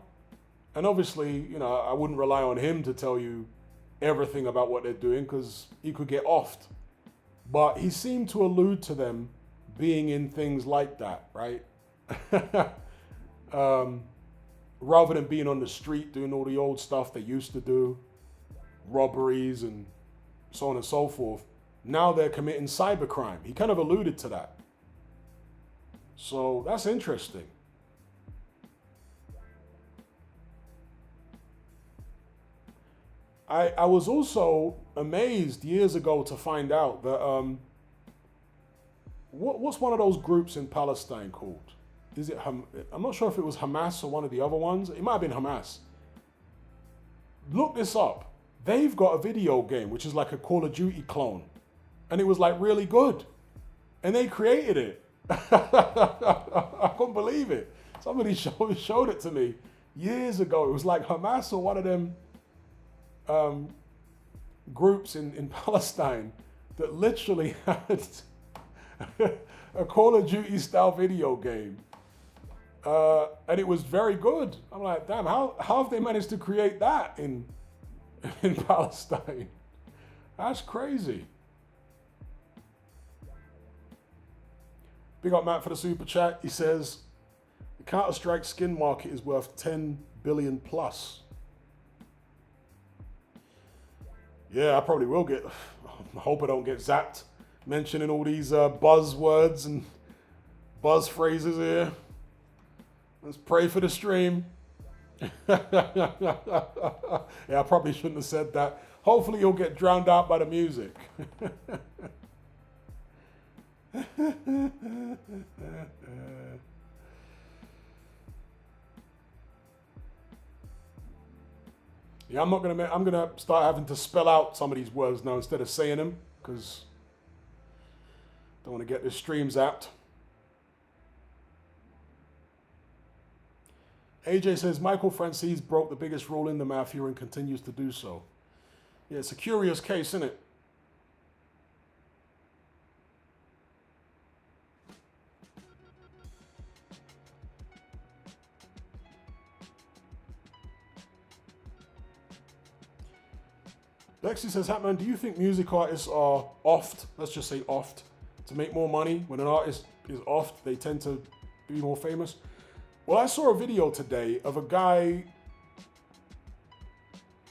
[SPEAKER 1] And obviously, you know, I wouldn't rely on him to tell you everything about what they're doing because he could get offed. But he seemed to allude to them being in things like that, right? Rather than being on the street doing all the old stuff they used to do, robberies and so on and so forth. Now they're committing cybercrime. He kind of alluded to that. So that's interesting. I was also amazed years ago to find out that what's one of those groups in Palestine called? Is it I'm not sure if it was Hamas or one of the other ones. It might have been Hamas. Look this up. They've got a video game which is like a Call of Duty clone, and it was like really good, and they created it. I couldn't believe it. Somebody showed it to me years ago. It was like Hamas or one of them groups in Palestine that literally had a Call of Duty style video game. And it was very good. I'm like, damn, how have they managed to create that in Palestine? That's crazy. Big up Matt for the super chat. He says, the Counter-Strike skin market is worth 10 billion plus. Yeah, I probably will get, I hope I don't get zapped mentioning all these buzzwords and buzz phrases here. Let's pray for the stream. Yeah, I probably shouldn't have said that. Hopefully you'll get drowned out by the music. Yeah, I'm gonna start having to spell out some of these words now instead of saying them, because I don't want to get this stream zapped. AJ says Michael Francis broke the biggest rule in the mafia and continues to do so. Yeah, it's a curious case, isn't it? Lexi says, Hatman, do you think music artists are offed, let's just say offed, to make more money? When an artist is offed, they tend to be more famous. Well, I saw a video today of a guy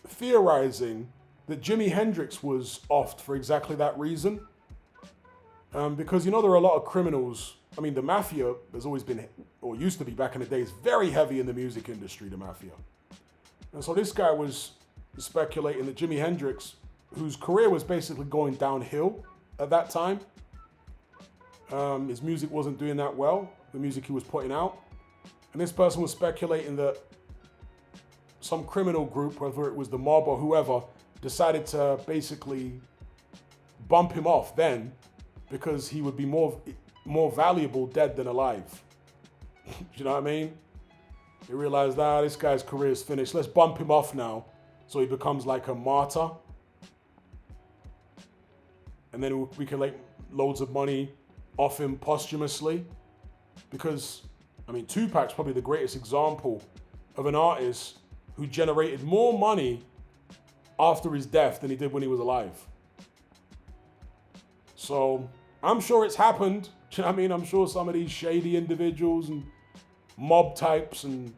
[SPEAKER 1] theorizing that Jimi Hendrix was offed for exactly that reason. Because, you know, there are a lot of criminals. I mean, the mafia has always been, or used to be back in the days, very heavy in the music industry, the mafia. And so this guy was speculating that Jimi Hendrix, whose career was basically going downhill at that time, his music wasn't doing that well, the music he was putting out. And this person was speculating that some criminal group, whether it was the mob or whoever, decided to basically bump him off then because he would be more valuable dead than alive. You know what I mean? They realized, this guy's career is finished. Let's bump him off now so he becomes like a martyr. And then we can make loads of money off him posthumously. Because, I mean, Tupac's probably the greatest example of an artist who generated more money after his death than he did when he was alive. So I'm sure it's happened. Do you know what I mean? I'm sure some of these shady individuals and mob types and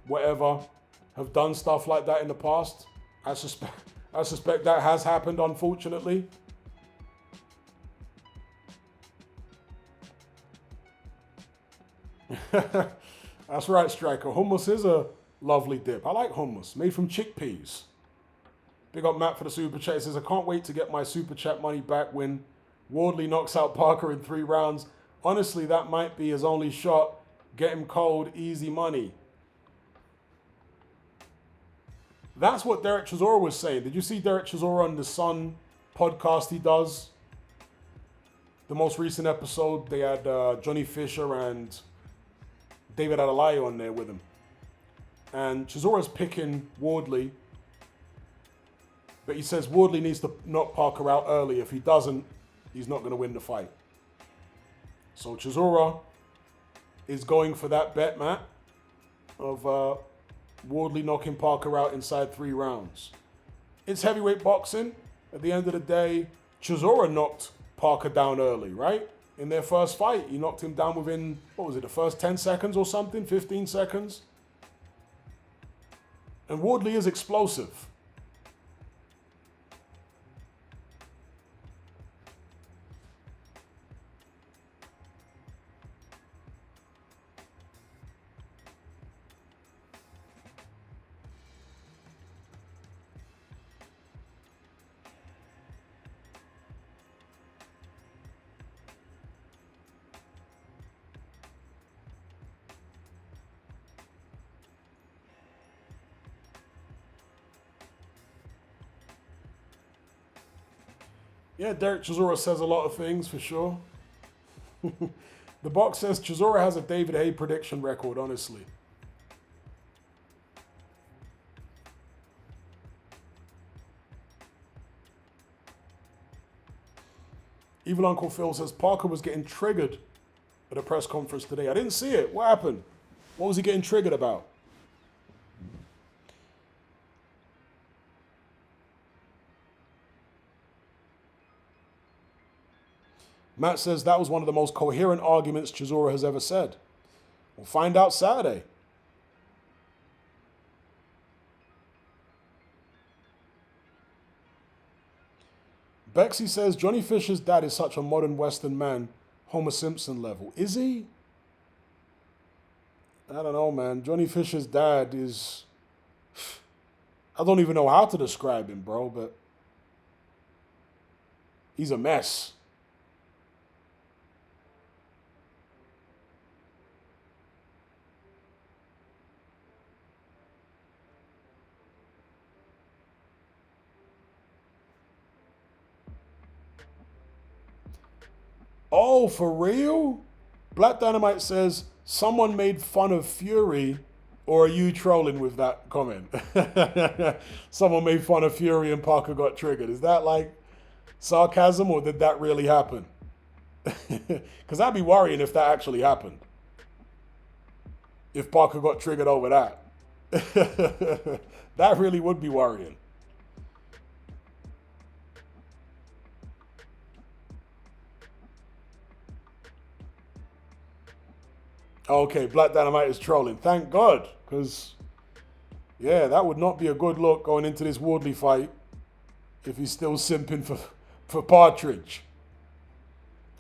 [SPEAKER 1] whatever have done stuff like that in the past. I suspect that has happened, unfortunately. That's right, Striker. Hummus is a lovely dip. I like hummus, made from chickpeas. Big up Matt for the super chat. He says, I can't wait to get my super chat money back when Wardley knocks out Parker in 3 rounds. Honestly, that might be his only shot. Get him cold, easy money. That's what Derek Chisora was saying. Did you see Derek Chisora on the Sun podcast he does? The most recent episode, they had Johnny Fisher and David Adelayo on there with him. And Chisora's picking Wardley. But he says Wardley needs to knock Parker out early. If he doesn't, he's not going to win the fight. So Chisora is going for that bet, Matt, of Wardley knocking Parker out inside 3 rounds. It's heavyweight boxing. At the end of the day, Chisora knocked Parker down early, right? In their first fight, he knocked him down within, what was it, the first 10 seconds or something? 15 seconds? And Wardley is explosive. Yeah, Derek Chisora says a lot of things for sure. The box says Chisora has a David Haye prediction record, honestly. Evil Uncle Phil says Parker was getting triggered at a press conference today. I didn't see it. What happened? What was he getting triggered about? Matt says that was one of the most coherent arguments Chisora has ever said. We'll find out Saturday. Bexy says Johnny Fisher's dad is such a modern Western man, Homer Simpson level. Is he? I don't know, man. Johnny Fisher's dad is... I don't even know how to describe him, bro, but he's a mess. Oh, for real? Black Dynamite says, someone made fun of Fury, or are you trolling with that comment? Someone made fun of Fury and Parker got triggered. Is that like sarcasm, or did that really happen? Because I'd be worrying if that actually happened. If Parker got triggered over that. That really would be worrying. Okay, Black Dynamite is trolling. Thank God, because, yeah, that would not be a good look going into this Wardley fight if he's still simping for Partridge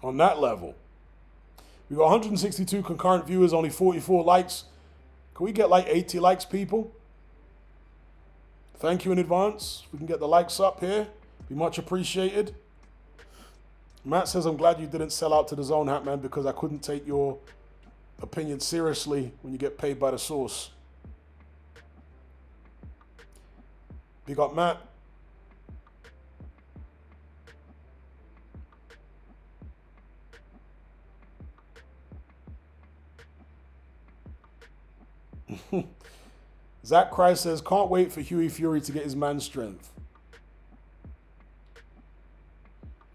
[SPEAKER 1] on that level. We got 162 concurrent viewers, only 44 likes. Can we get like 80 likes, people? Thank you in advance. We can get the likes up here. Be much appreciated. Matt says, I'm glad you didn't sell out to the zone, Hatman, because I couldn't take your opinion seriously when you get paid by the source. Big up, Matt. Zach Christ says, can't wait for Huey Fury to get his man strength.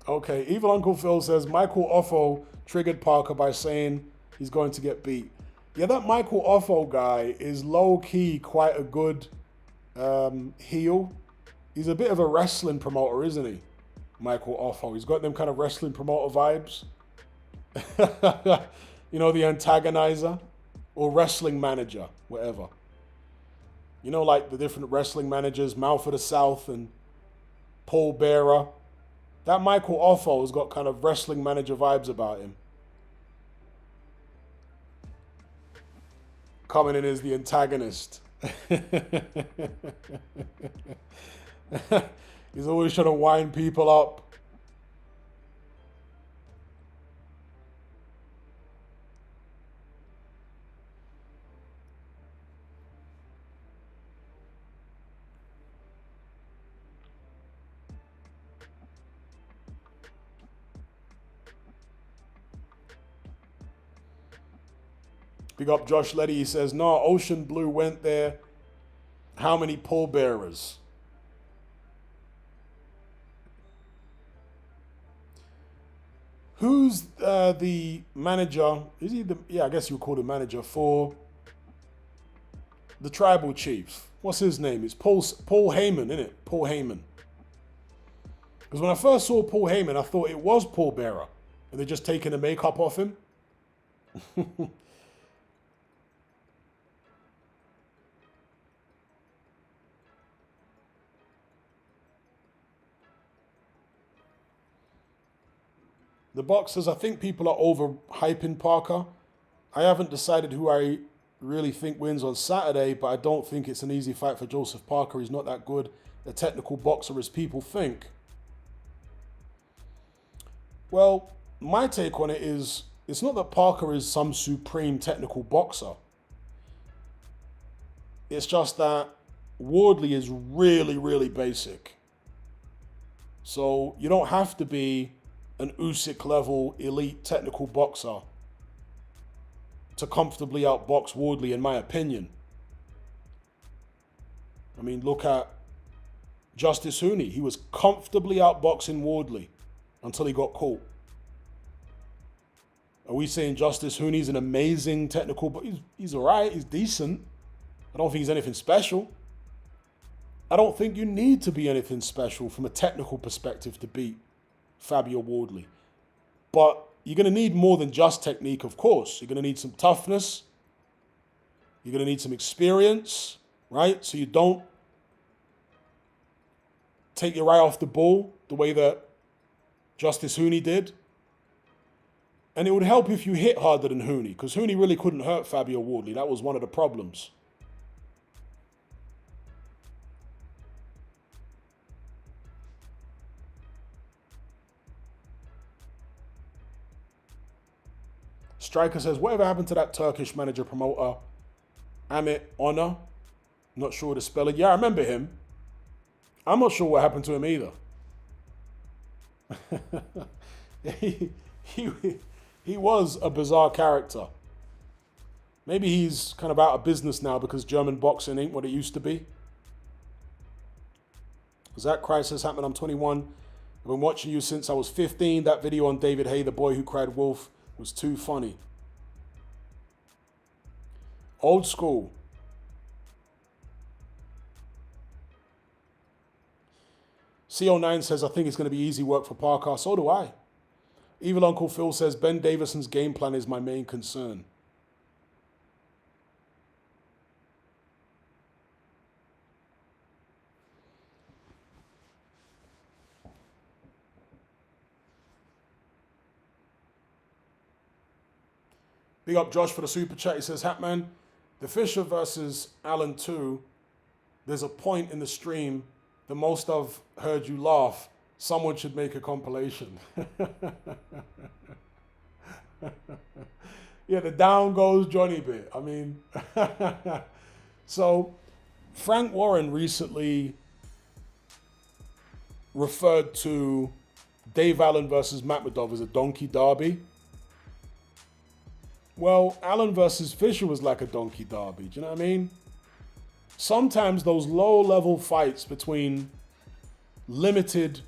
[SPEAKER 1] Okay, Evil Uncle Phil says, Michael Offo triggered Parker by saying he's going to get beat. Yeah, that Michael Offo guy is low-key quite a good heel. He's a bit of a wrestling promoter, isn't he? Michael Offo. He's got them kind of wrestling promoter vibes. You know, the antagonizer or wrestling manager, whatever. You know, like the different wrestling managers, Mouth of the South and Paul Bearer. That Michael Offo has got kind of wrestling manager vibes about him. Coming in as the antagonist. He's always trying to wind people up. Big up Josh Letty. He says, no, Ocean Blue went there. How many pallbearers? Who's the manager? Is he the? Yeah, I guess you would call the manager for the tribal chief. What's his name? It's Paul Heyman, isn't it? Paul Heyman. Because when I first saw Paul Heyman, I thought it was Paul Bearer, and they're just taking the makeup off him. The boxers, I think people are overhyping Parker. I haven't decided who I really think wins on Saturday, but I don't think it's an easy fight for Joseph Parker. He's not that good a technical boxer as people think. Well, my take on it is, it's not that Parker is some supreme technical boxer. It's just that Wardley is really, really basic. So you don't have to be an Usyk level elite technical boxer to comfortably outbox Wardley, in my opinion. I mean, look at Justice Hooney. He was comfortably outboxing Wardley until he got caught. Are we saying Justice Hooney's an amazing technical, but he's all right, he's decent. I don't think he's anything special. I don't think you need to be anything special from a technical perspective to beat Fabio Wardley. But you're going to need more than just technique, of course. You're going to need some toughness. You're going to need some experience, right? So you don't take your eye off the ball the way that Justice Hooney did. And it would help if you hit harder than Hooney, because Hooney really couldn't hurt Fabio Wardley. That was one of the problems. Striker says, whatever happened to that Turkish manager promoter, Amit Honor? Not sure the spelling. Yeah, I remember him. I'm not sure what happened to him either. he was a bizarre character. Maybe he's kind of out of business now because German boxing ain't what it used to be. Zach Christ says, Hatman, I'm 21. I've been watching you since I was 15. That video on David Hay, the boy who cried wolf, was too funny. Old school. CO9 says, I think it's going to be easy work for Parker. So do I. Evil Uncle Phil says, Ben Davison's game plan is my main concern. Big up Josh for the super chat. He says, Hatman, the Fisher versus Allen 2, there's a point in the stream, the most I've heard you laugh. Someone should make a compilation. Yeah, the down goes Johnny bit. I mean, so Frank Warren recently referred to Dave Allen versus Makhmudov as a donkey derby. Well, Allen versus Fisher was like a donkey derby. Do you know what I mean? Sometimes those low-level fights between limited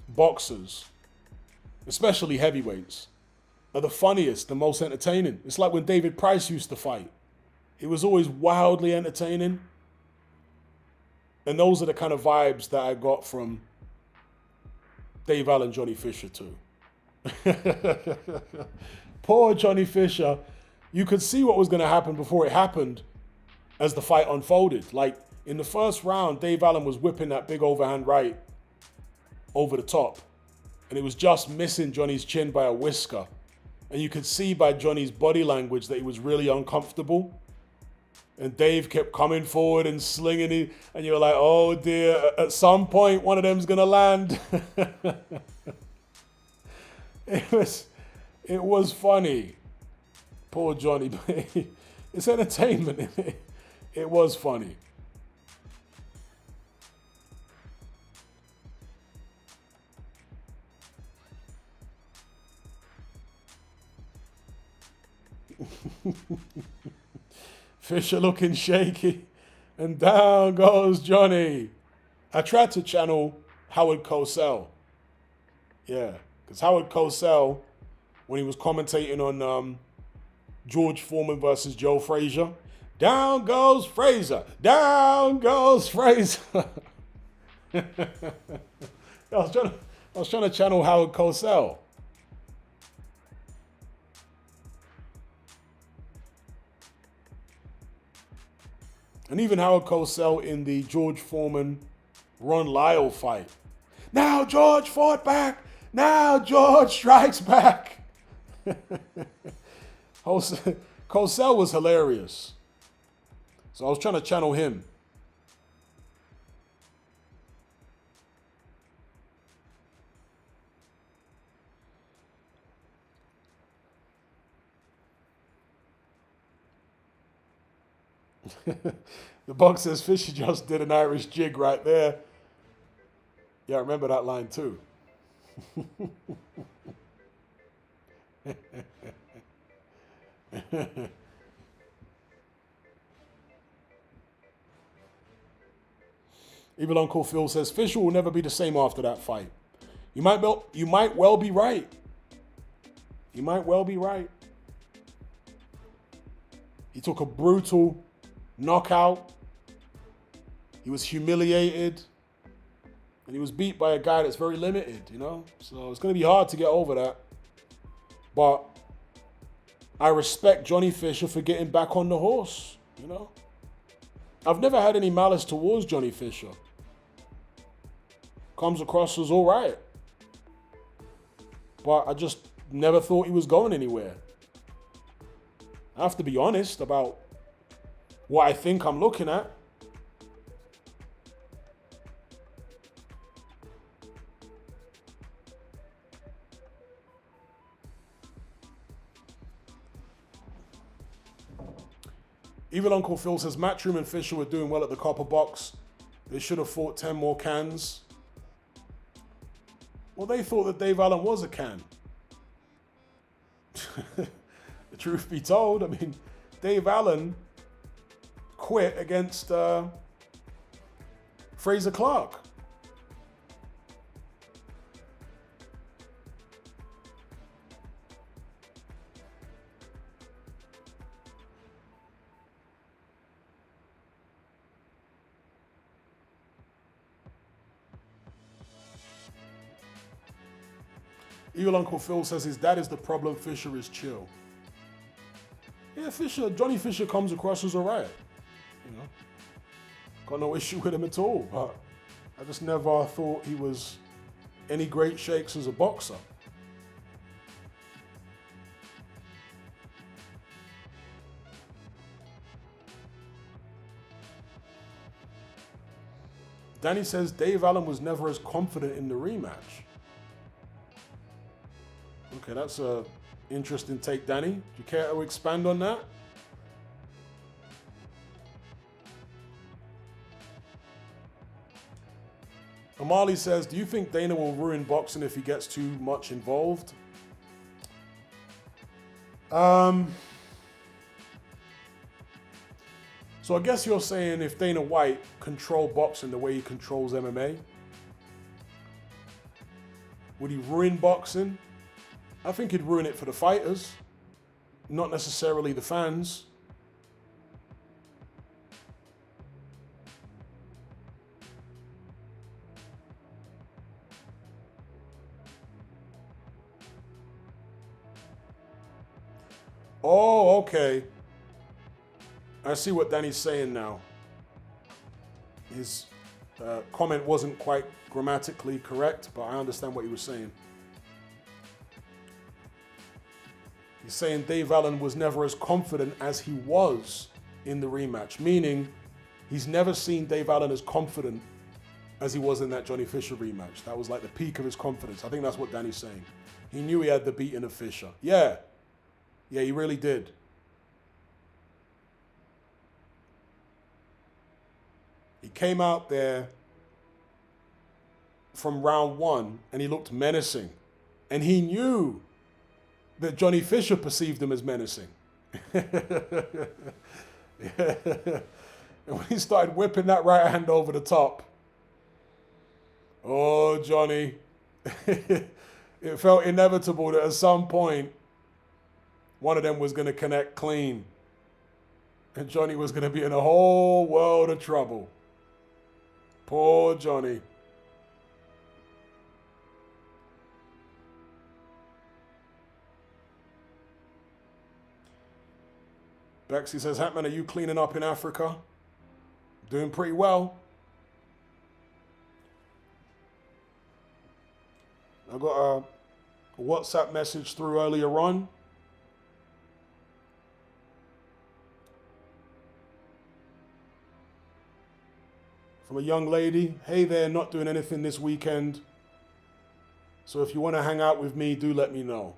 [SPEAKER 1] boxers, especially heavyweights, are the funniest, the most entertaining. It's like when David Price used to fight. It was always wildly entertaining. And those are the kind of vibes that I got from Dave Allen, Johnny Fisher too. Poor Johnny Fisher. You could see what was going to happen before it happened as the fight unfolded. Like in the first round, Dave Allen was whipping that big overhand right over the top. And it was just missing Johnny's chin by a whisker. And you could see by Johnny's body language that he was really uncomfortable. And Dave kept coming forward and slinging it. And you were like, oh dear, at some point one of them's going to land. It was funny. Poor Johnny. It's entertainment. It was funny. Fisher looking shaky. And down goes Johnny. I tried to channel Howard Cosell. Yeah. Because Howard Cosell, when he was commentating on George Foreman versus Joe Frazier, down goes Frazier, down goes Frazier. I was trying to channel Howard Cosell. And even Howard Cosell in the George Foreman Ron Lyle fight. Now George fought back. Now George strikes back. Cosell was hilarious. So I was trying to channel him. The box says Fisher just did an Irish jig right there. Yeah, I remember that line too. Evil Uncle Phil says Fisher will never be the same after that fight. You might well be right. You might well be right. He took a brutal knockout. He was humiliated. And he was beat by a guy that's very limited, you know? So it's going to be hard to get over that. But I respect Johnny Fisher for getting back on the horse, you know? I've never had any malice towards Johnny Fisher. Comes across as all right. But I just never thought he was going anywhere. I have to be honest about what I think I'm looking at. Evil Uncle Phil says Matchroom and Fisher were doing well at the Copper Box. They should have fought 10 more cans. Well, they thought that Dave Allen was a can. The truth be told, I mean, Dave Allen quit against Fraser Clark. Evil Uncle Phil says his dad is the problem, Fisher is chill. Yeah, Johnny Fisher comes across as alright. You know, got no issue with him at all, but I just never thought he was any great shakes as a boxer. Danny says Dave Allen was never as confident in the rematch. Okay, that's a interesting take, Danny. Do you care to expand on that? Amali says, do you think Dana will ruin boxing if he gets too much involved? So I guess you're saying if Dana White controlled boxing the way he controls MMA, would he ruin boxing? I think he'd ruin it for the fighters, not necessarily the fans. Oh, okay. I see what Danny's saying now. His comment wasn't quite grammatically correct, but I understand what he was saying. He's saying Dave Allen was never as confident as he was in the rematch, meaning he's never seen Dave Allen as confident as he was in that Johnny Fisher rematch. That was like the peak of his confidence. I think that's what Danny's saying. He knew he had the beating of Fisher. Yeah, he really did. He came out there from round one and he looked menacing. And he knew that Johnny Fisher perceived him as menacing. And when he started whipping that right hand over the top, oh, Johnny. It felt inevitable that at some point one of them was going to connect clean. And Johnny was going to be in a whole world of trouble. Poor Johnny. Bexy says, Hatman, are you cleaning up in Africa? Doing pretty well. I got a WhatsApp message through earlier on. From a young lady. Hey there, not doing anything this weekend. So if you want to hang out with me, do let me know.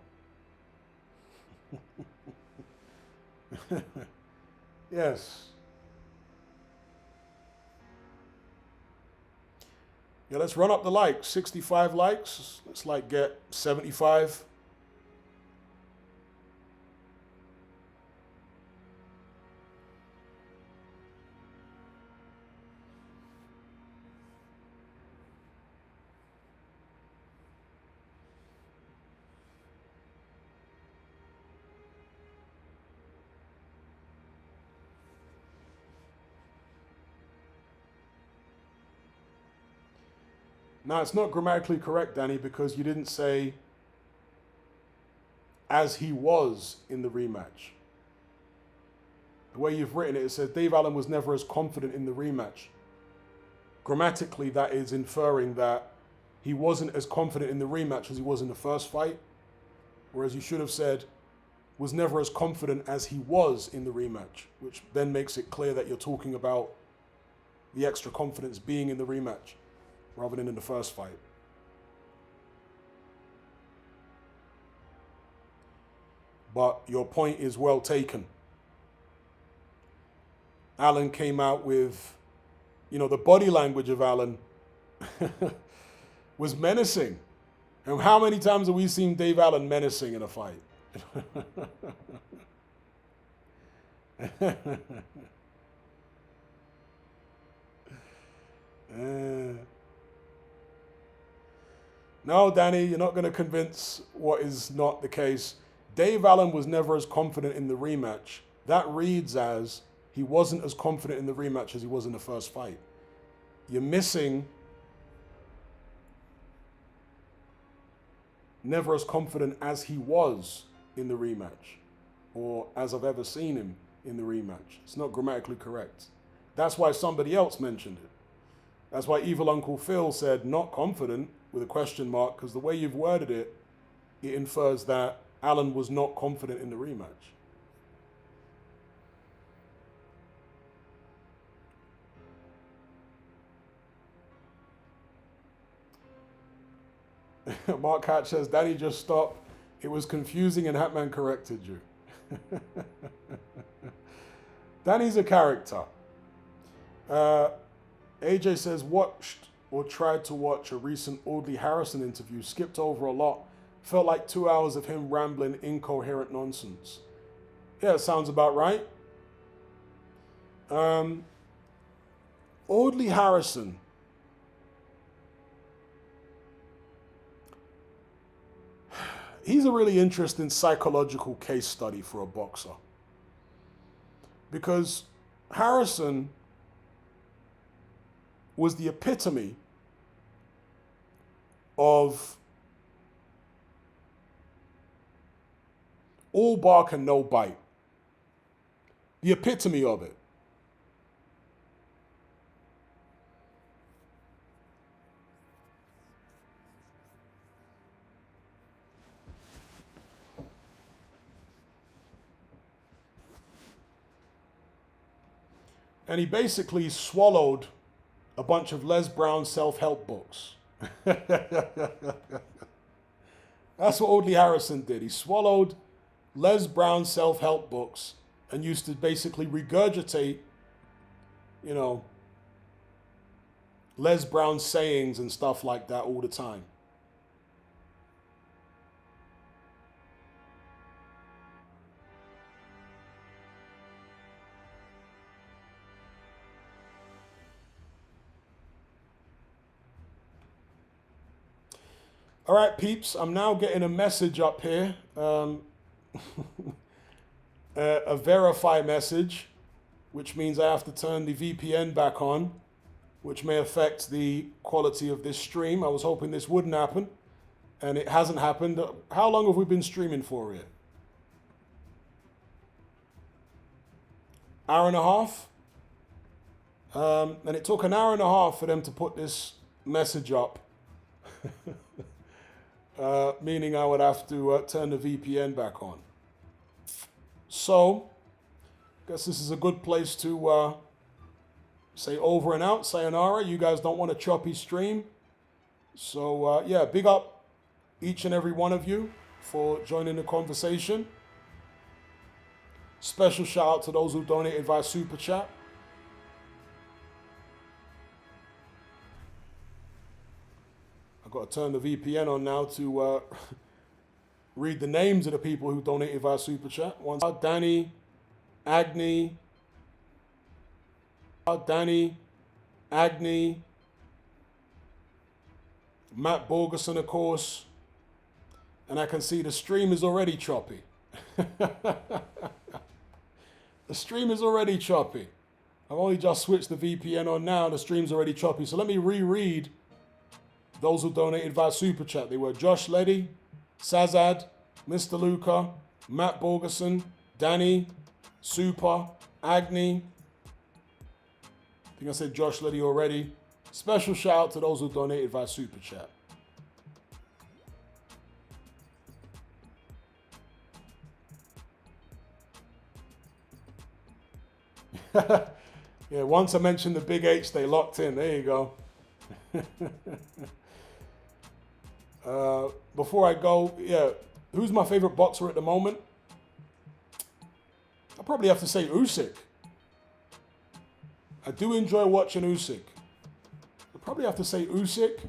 [SPEAKER 1] Yes. Yeah, let's run up the likes. 65 likes. Let's like get 75. Now, it's not grammatically correct, Danny, because you didn't say as he was in the rematch. The way you've written it, it says Dave Allen was never as confident in the rematch. Grammatically, that is inferring that he wasn't as confident in the rematch as he was in the first fight, whereas you should have said was never as confident as he was in the rematch, which then makes it clear that you're talking about the extra confidence being in the rematch rather than in the first fight. But your point is well taken. Allen came out with, the body language of Allen was menacing. And how many times have we seen Dave Allen menacing in a fight? No, Danny, you're not going to convince what is not the case. Dave Allen was never as confident in the rematch. That reads as he wasn't as confident in the rematch as he was in the first fight. You're missing never as confident as he was in the rematch, or as I've ever seen him in the rematch. It's not grammatically correct. That's why somebody else mentioned it. That's why Evil Uncle Phil said not confident with a question mark, because the way you've worded it, it infers that Allen was not confident in the rematch. Mark Hatch says, Danny, just stop. It was confusing and Hatman corrected you. Danny's a character. AJ says, watched or tried to watch a recent Audley Harrison interview, skipped over a lot. Felt like 2 hours of him rambling incoherent nonsense. Yeah, sounds about right. Audley Harrison. He's a really interesting psychological case study for a boxer. Because Harrison was the epitome of all bark and no bite. The epitome of it. And he basically swallowed a bunch of Les Brown self-help books. That's what Audley Harrison did. He swallowed Les Brown self-help books and used to basically regurgitate, Les Brown sayings and stuff like that all the time. All right, peeps, I'm now getting a message up here, a verify message, which means I have to turn the VPN back on, which may affect the quality of this stream. I was hoping this wouldn't happen, and it hasn't happened. How long have we been streaming for here? Hour and a half? And it took an hour and a half for them to put this message up. Meaning I would have to turn the VPN back on. So, I guess this is a good place to say over and out, sayonara. You guys don't want a choppy stream. So, yeah, big up each and every one of you for joining the conversation. Special shout out to those who donated via Super Chat. Got to turn the VPN on now to read the names of the people who donated via Super Chat. Danny, Agni, Matt Borgerson, of course. And I can see the stream is already choppy. The stream is already choppy. I've only just switched the VPN on now. The stream's already choppy. So let me reread those who donated via Super Chat. They were Josh Leddy, Sazad, Mr. Luca, Matt Borgerson, Danny, Super, Agni. I think I said Josh Leddy already. Special shout out to those who donated via Super Chat. Yeah, once I mentioned the Big H, they locked in. There you go. Before I go, yeah, who's my favorite boxer at the moment? I probably have to say Usyk. I do enjoy watching Usyk. I probably have to say Usyk.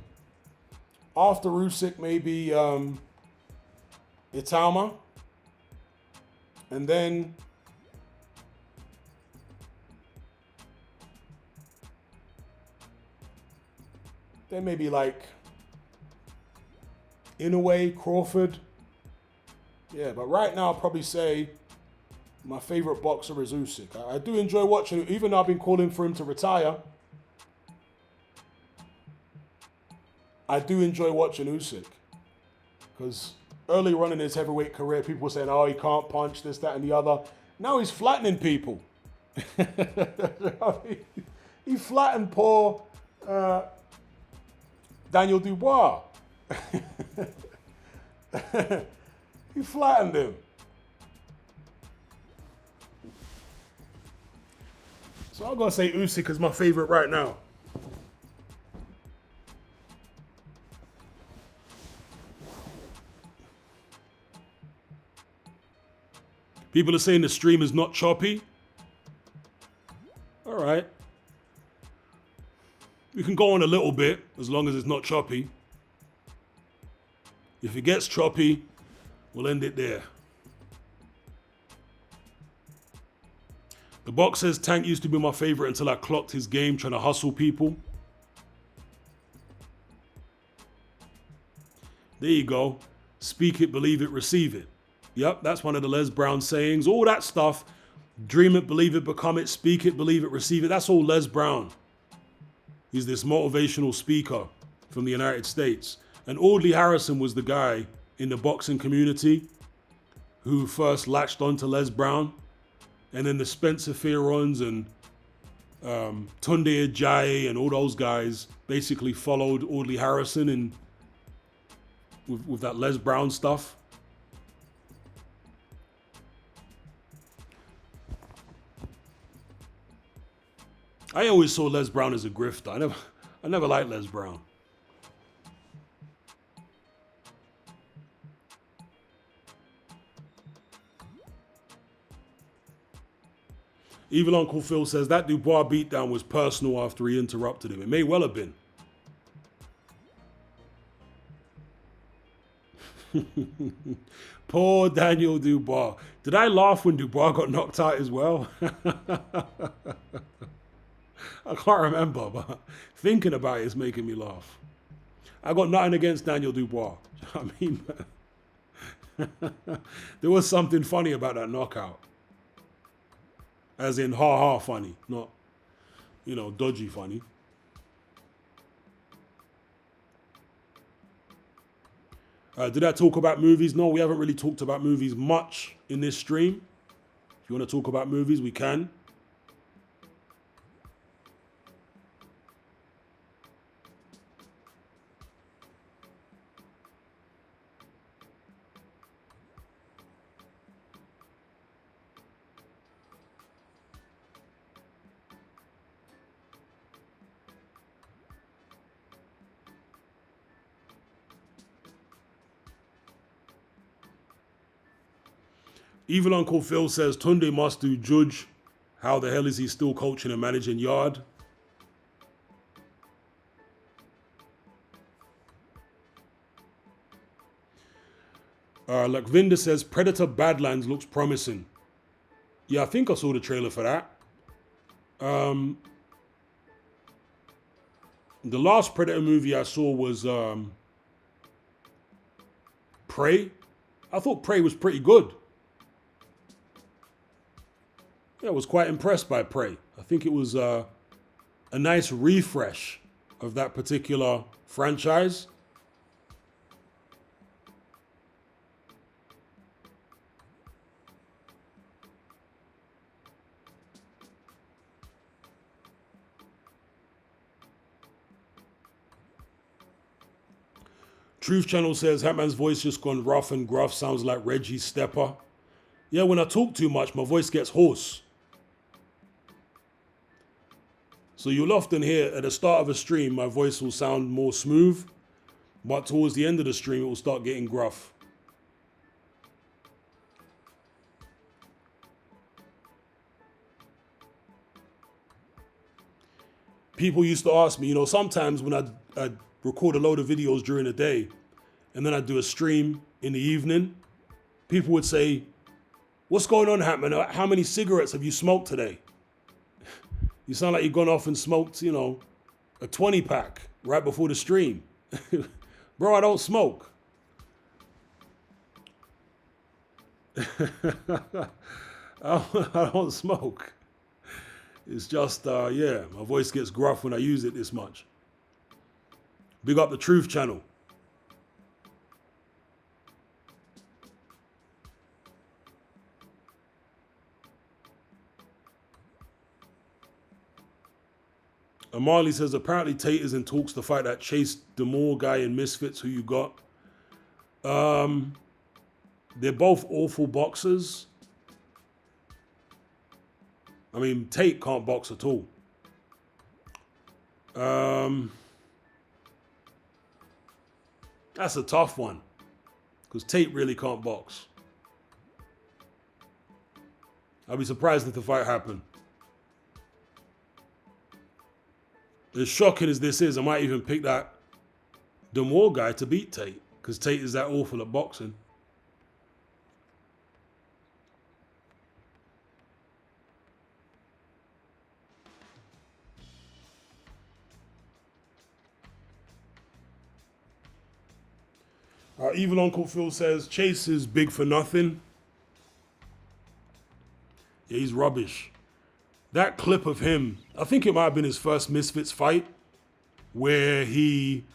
[SPEAKER 1] After Usyk, maybe Itama. And then maybe like Inoue, Crawford. Yeah, but right now I'll probably say my favorite boxer is Usyk. I do enjoy watching it, even though I've been calling for him to retire. I do enjoy watching Usyk. Because earlier on in his heavyweight career, people were saying, oh, he can't punch, this, that, and the other. Now he's flattening people. He flattened poor Daniel Dubois. He flattened him. So I'm going to say Usyk is my favorite right now. People are saying the stream is not choppy. All right. We can go on a little bit as long as it's not choppy. If it gets choppy, we'll end it there. The box says Tank used to be my favorite until I clocked his game trying to hustle people. There you go. Speak it, believe it, receive it. Yep, that's one of the Les Brown sayings. All that stuff. Dream it, believe it, become it, speak it, believe it, receive it. That's all Les Brown. He's this motivational speaker from the United States. And Audley Harrison was the guy in the boxing community who first latched onto Les Brown. And then the Spencer Fearons and Tunde Ajayi and all those guys basically followed Audley Harrison and with that Les Brown stuff. I always saw Les Brown as a grifter. I never liked Les Brown. Even Uncle Phil says that Dubois beatdown was personal after he interrupted him. It may well have been. Poor Daniel Dubois. Did I laugh when Dubois got knocked out as well? I can't remember, but thinking about it is making me laugh. I got nothing against Daniel Dubois. I mean, there was something funny about that knockout. As in, ha-ha funny, not, you know, dodgy funny. Did I talk about movies? No, we haven't really talked about movies much in this stream. If you want to talk about movies, we can. Evil Uncle Phil says Tunde must do judge. How the hell is he still coaching and managing Yard? Like Vinda says, Predator Badlands looks promising. Yeah, I think I saw the trailer for that. The last Predator movie I saw was Prey. I thought Prey was pretty good. Yeah, I was quite impressed by Prey. I think it was a nice refresh of that particular franchise. Truth Channel says Hatman's voice just gone rough and gruff, sounds like Reggie Stepper. Yeah, when I talk too much, my voice gets hoarse. So you'll often hear at the start of a stream, my voice will sound more smooth, but towards the end of the stream, it will start getting gruff. People used to ask me, you know, sometimes when I'd record a load of videos during the day, and then I'd do a stream in the evening, people would say, what's going on, Hatman? How many cigarettes have you smoked today? You sound like you've gone off and smoked, you know, a 20-pack right before the stream. Bro, I don't smoke. I don't smoke. It's just, yeah, my voice gets gruff when I use it this much. Big up the Truth Channel. Amali says, apparently Tate is in talks to fight that Chase Demore guy in Misfits. Who you got? They're both awful boxers. I mean, Tate can't box at all. That's a tough one, because Tate really can't box. I'd be surprised if the fight happened. As shocking as this is, I might even pick that Demore guy to beat Tate, because Tate is that awful at boxing. Evil Uncle Phil says, Chase is big for nothing. Yeah, he's rubbish. That clip of him, I think it might have been his first Misfits fight, where he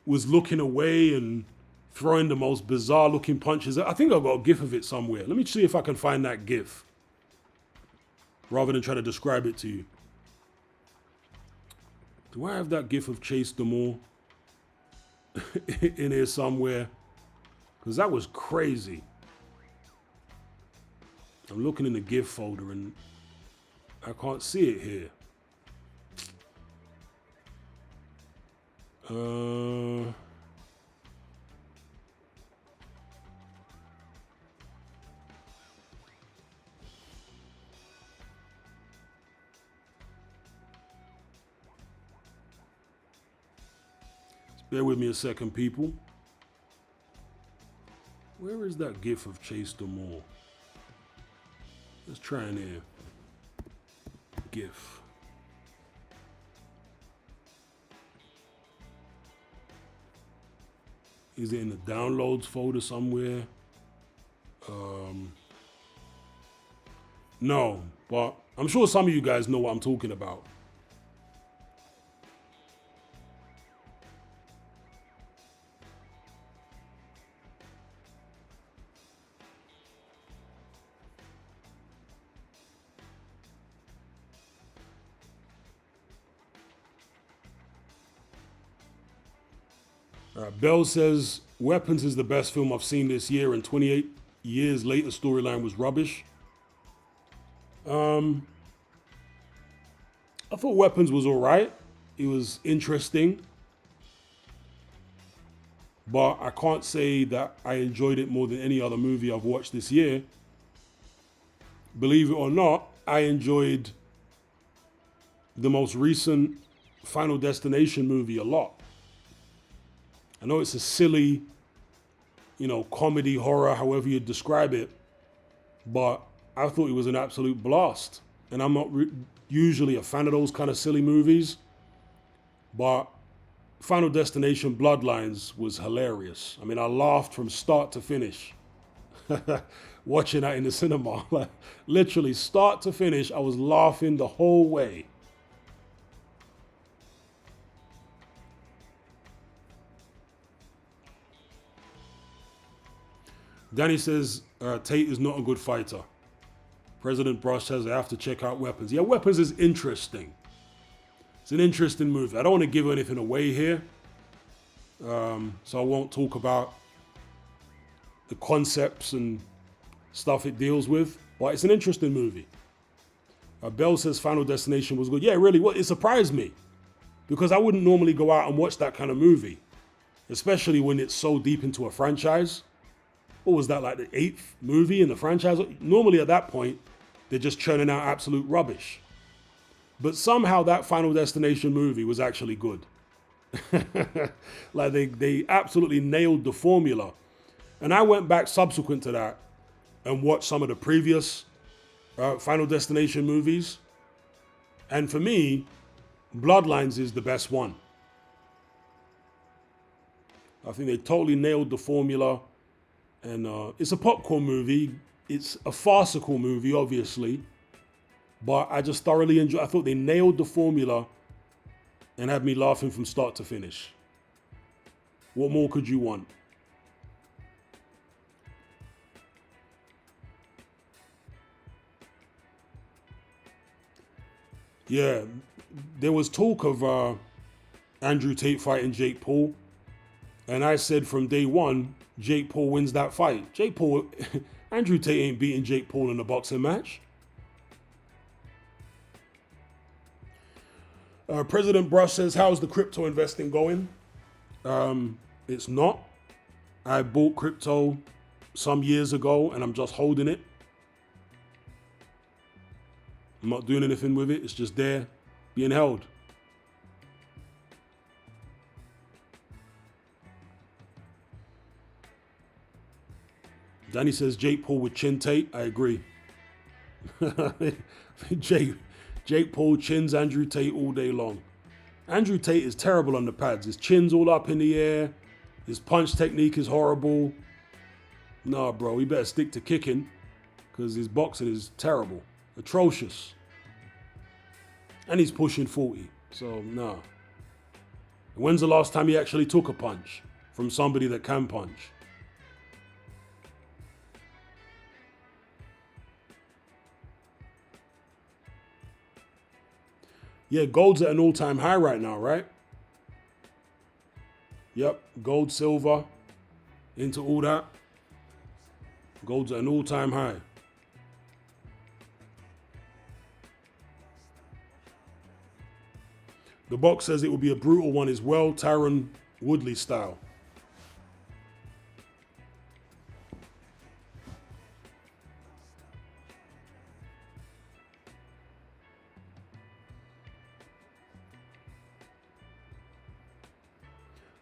[SPEAKER 1] was looking away and throwing the most bizarre looking punches. I think I've got a gif of it somewhere. Let me see if I can find that gif, rather than try to describe it to you. Do I have that gif of Chase Demore in here somewhere? Because that was crazy. I'm looking in the GIF folder and I can't see it here. Bear with me a second, people. Where is that GIF of Chase Demore? Let's try in here. GIF. Is it in the downloads folder somewhere? No, but I'm sure some of you guys know what I'm talking about. Bell says, Weapons is the best film I've seen this year, and 28 years later storyline was rubbish. I thought Weapons was all right. It was interesting. But I can't say that I enjoyed it more than any other movie I've watched this year. Believe it or not, I enjoyed the most recent Final Destination movie a lot. I know it's a silly, comedy, horror, however you describe it, but I thought it was an absolute blast. And I'm not usually a fan of those kind of silly movies, but Final Destination Bloodlines was hilarious. I mean, I laughed from start to finish watching that in the cinema. Like, literally, start to finish, I was laughing the whole way. Danny says, Tate is not a good fighter. President Brush says, I have to check out Weapons. Yeah, Weapons is interesting. It's an interesting movie. I don't want to give anything away here, so I won't talk about the concepts and stuff it deals with, but it's an interesting movie. Bell says Final Destination was good. Yeah, really, it surprised me, because I wouldn't normally go out and watch that kind of movie, especially when it's so deep into a franchise. What was that, like the 8th movie in the franchise? Normally at that point, they're just churning out absolute rubbish. But somehow that Final Destination movie was actually good. Like they absolutely nailed the formula. And I went back subsequent to that and watched some of the previous Final Destination movies. And for me, Bloodlines is the best one. I think they totally nailed the formula. And it's a popcorn movie. It's a farcical movie, obviously. But I just thoroughly enjoyed it. I thought they nailed the formula and had me laughing from start to finish. What more could you want? Yeah, there was talk of Andrew Tate fighting Jake Paul. And I said from day one, Jake Paul wins that fight. Andrew Tate ain't beating Jake Paul in a boxing match. President Brush says, how's the crypto investing going? It's not. I bought crypto some years ago and I'm just holding it. I'm not doing anything with it. It's just there, being held. Danny says Jake Paul with chin Tate. I agree. Jake Paul chins Andrew Tate all day long. Andrew Tate is terrible on the pads. His chin's all up in the air. His punch technique is horrible. Nah, bro, he better stick to kicking because his boxing is terrible. Atrocious. And he's pushing 40. So, nah. When's the last time he actually took a punch from somebody that can punch? Yeah, gold's at an all-time high right now, right? Yep, gold, silver, into all that. Gold's at an all-time high. The box says it will be a brutal one as well, Tyron Woodley style.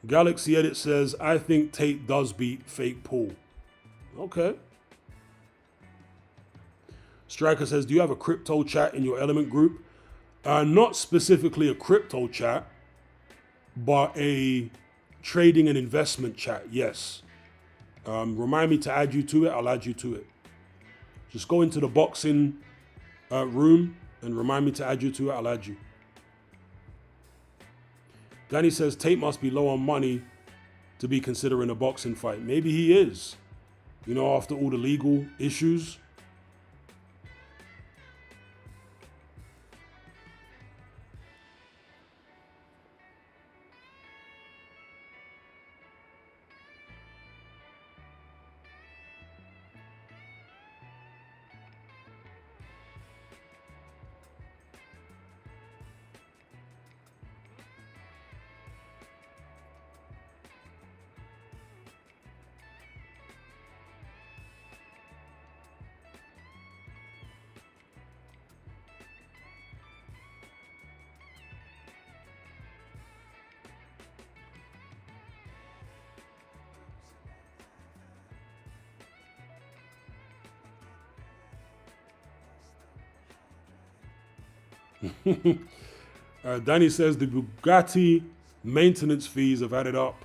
[SPEAKER 1] Galaxy Edit says, I think Tate does beat fake Paul. Okay. Striker says, do you have a crypto chat in your Element group? Not specifically a crypto chat, but a trading and investment chat. Yes. Remind me to add you to it. I'll add you to it. Just go into the boxing room and remind me to add you to it. I'll add you. Danny says Tate must be low on money to be considering a boxing fight. Maybe he is. You know, after all the legal issues. Danny says the Bugatti maintenance fees have added up.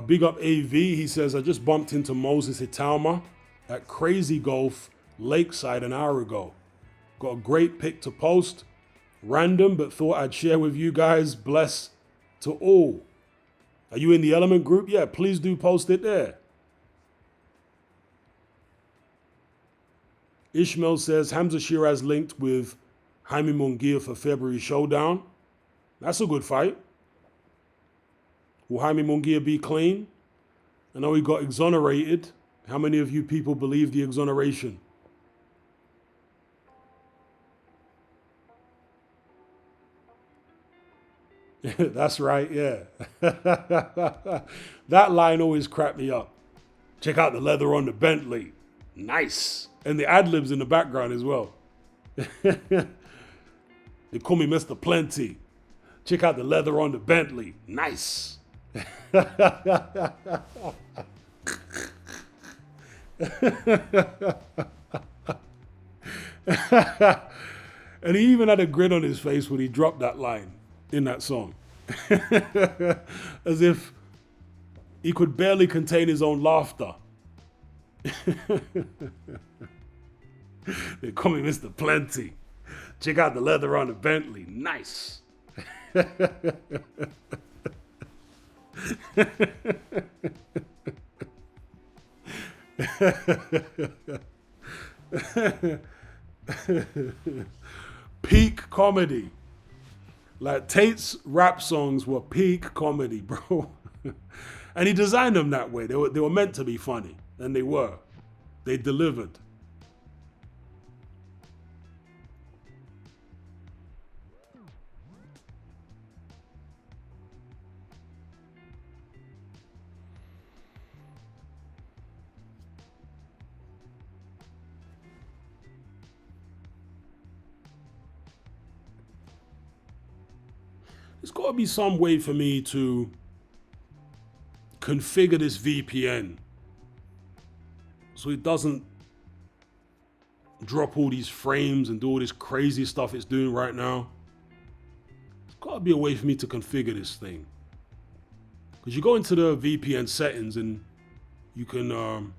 [SPEAKER 1] Big up AV. He says, I just bumped into Moses Hitalma at Crazy Golf Lakeside an hour ago. Got a great pic to post. Random, but thought I'd share with you guys. Bless to all. Are you in the Element group? Yeah, please do post it there. Ishmael says, Hamza Shiraz linked with Jaime Munguia for February showdown. That's a good fight. Will Jaime Munguia be clean? I know he got exonerated. How many of you people believe the exoneration? That's right, yeah. That line always cracked me up. Check out the leather on the Bentley. Nice. And the ad-libs in the background as well. They call me Mr. Plenty. Check out the leather on the Bentley. Nice. And he even had a grin on his face when he dropped that line in that song. As if he could barely contain his own laughter. They call me Mr. Plenty. Check out the leather on the Bentley. Nice. Peak comedy. Like Tate's rap songs were peak comedy, bro. And he designed them that way. They were meant to be funny, and they were. They delivered. There's got to be some way for me to configure this VPN so it doesn't drop all these frames and do all this crazy stuff it's doing right now. There's got to be a way for me to configure this thing. Because you go into the VPN settings and you can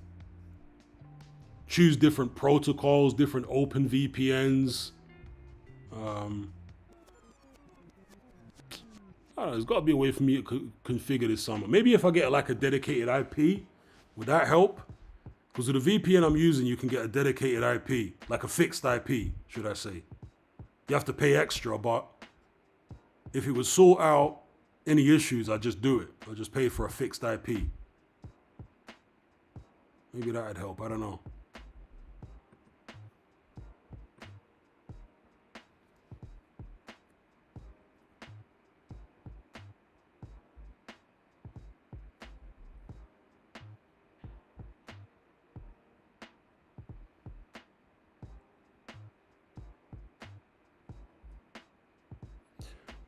[SPEAKER 1] choose different protocols, different open VPNs. I don't know, there's got to be a way for me to configure this somewhere. Maybe if I get like a dedicated IP, would that help? Because with the VPN I'm using, you can get a dedicated IP, like a fixed IP, should I say. You have to pay extra, but if it would sort out any issues, I'd just do it. I'd just pay for a fixed IP. Maybe that'd help, I don't know.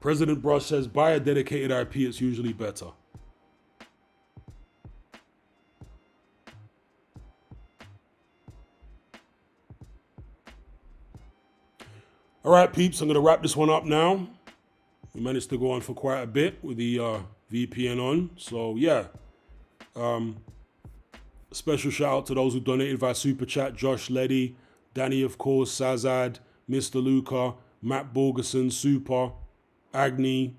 [SPEAKER 1] President Brush says, buy a dedicated IP, it's usually better. All right, peeps, I'm going to wrap this one up now. We managed to go on for quite a bit with the VPN on. So, yeah. Special shout out to those who donated via Super Chat. Josh Leddy, Danny, of course, Sazad, Mr. Luca, Matt Borgerson, Super, Agni.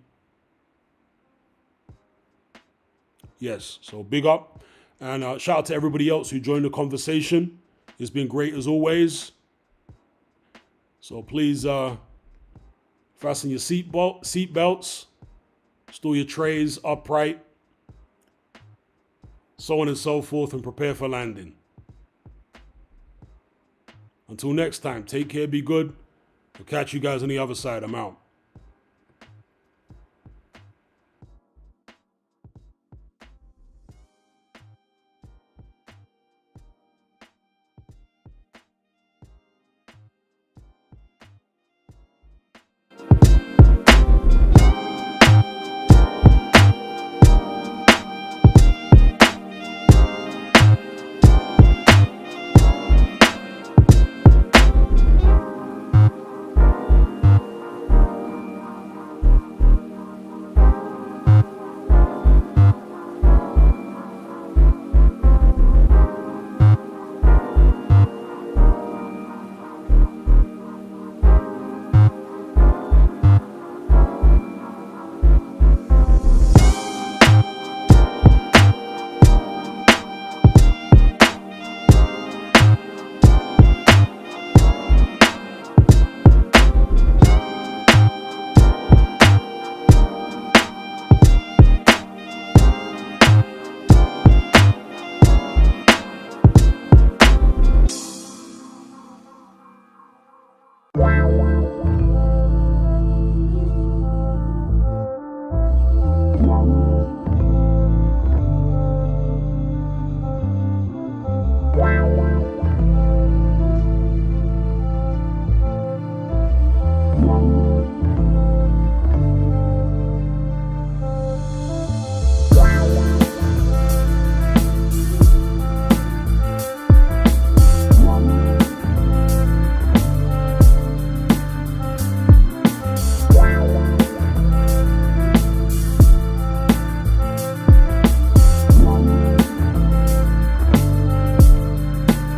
[SPEAKER 1] Yes, so big up. And shout out to everybody else who joined the conversation. It's been great as always. So please fasten your seat belts, store your trays upright, so on and so forth, and prepare for landing. Until next time, take care, be good. I'll catch you guys on the other side. I'm out.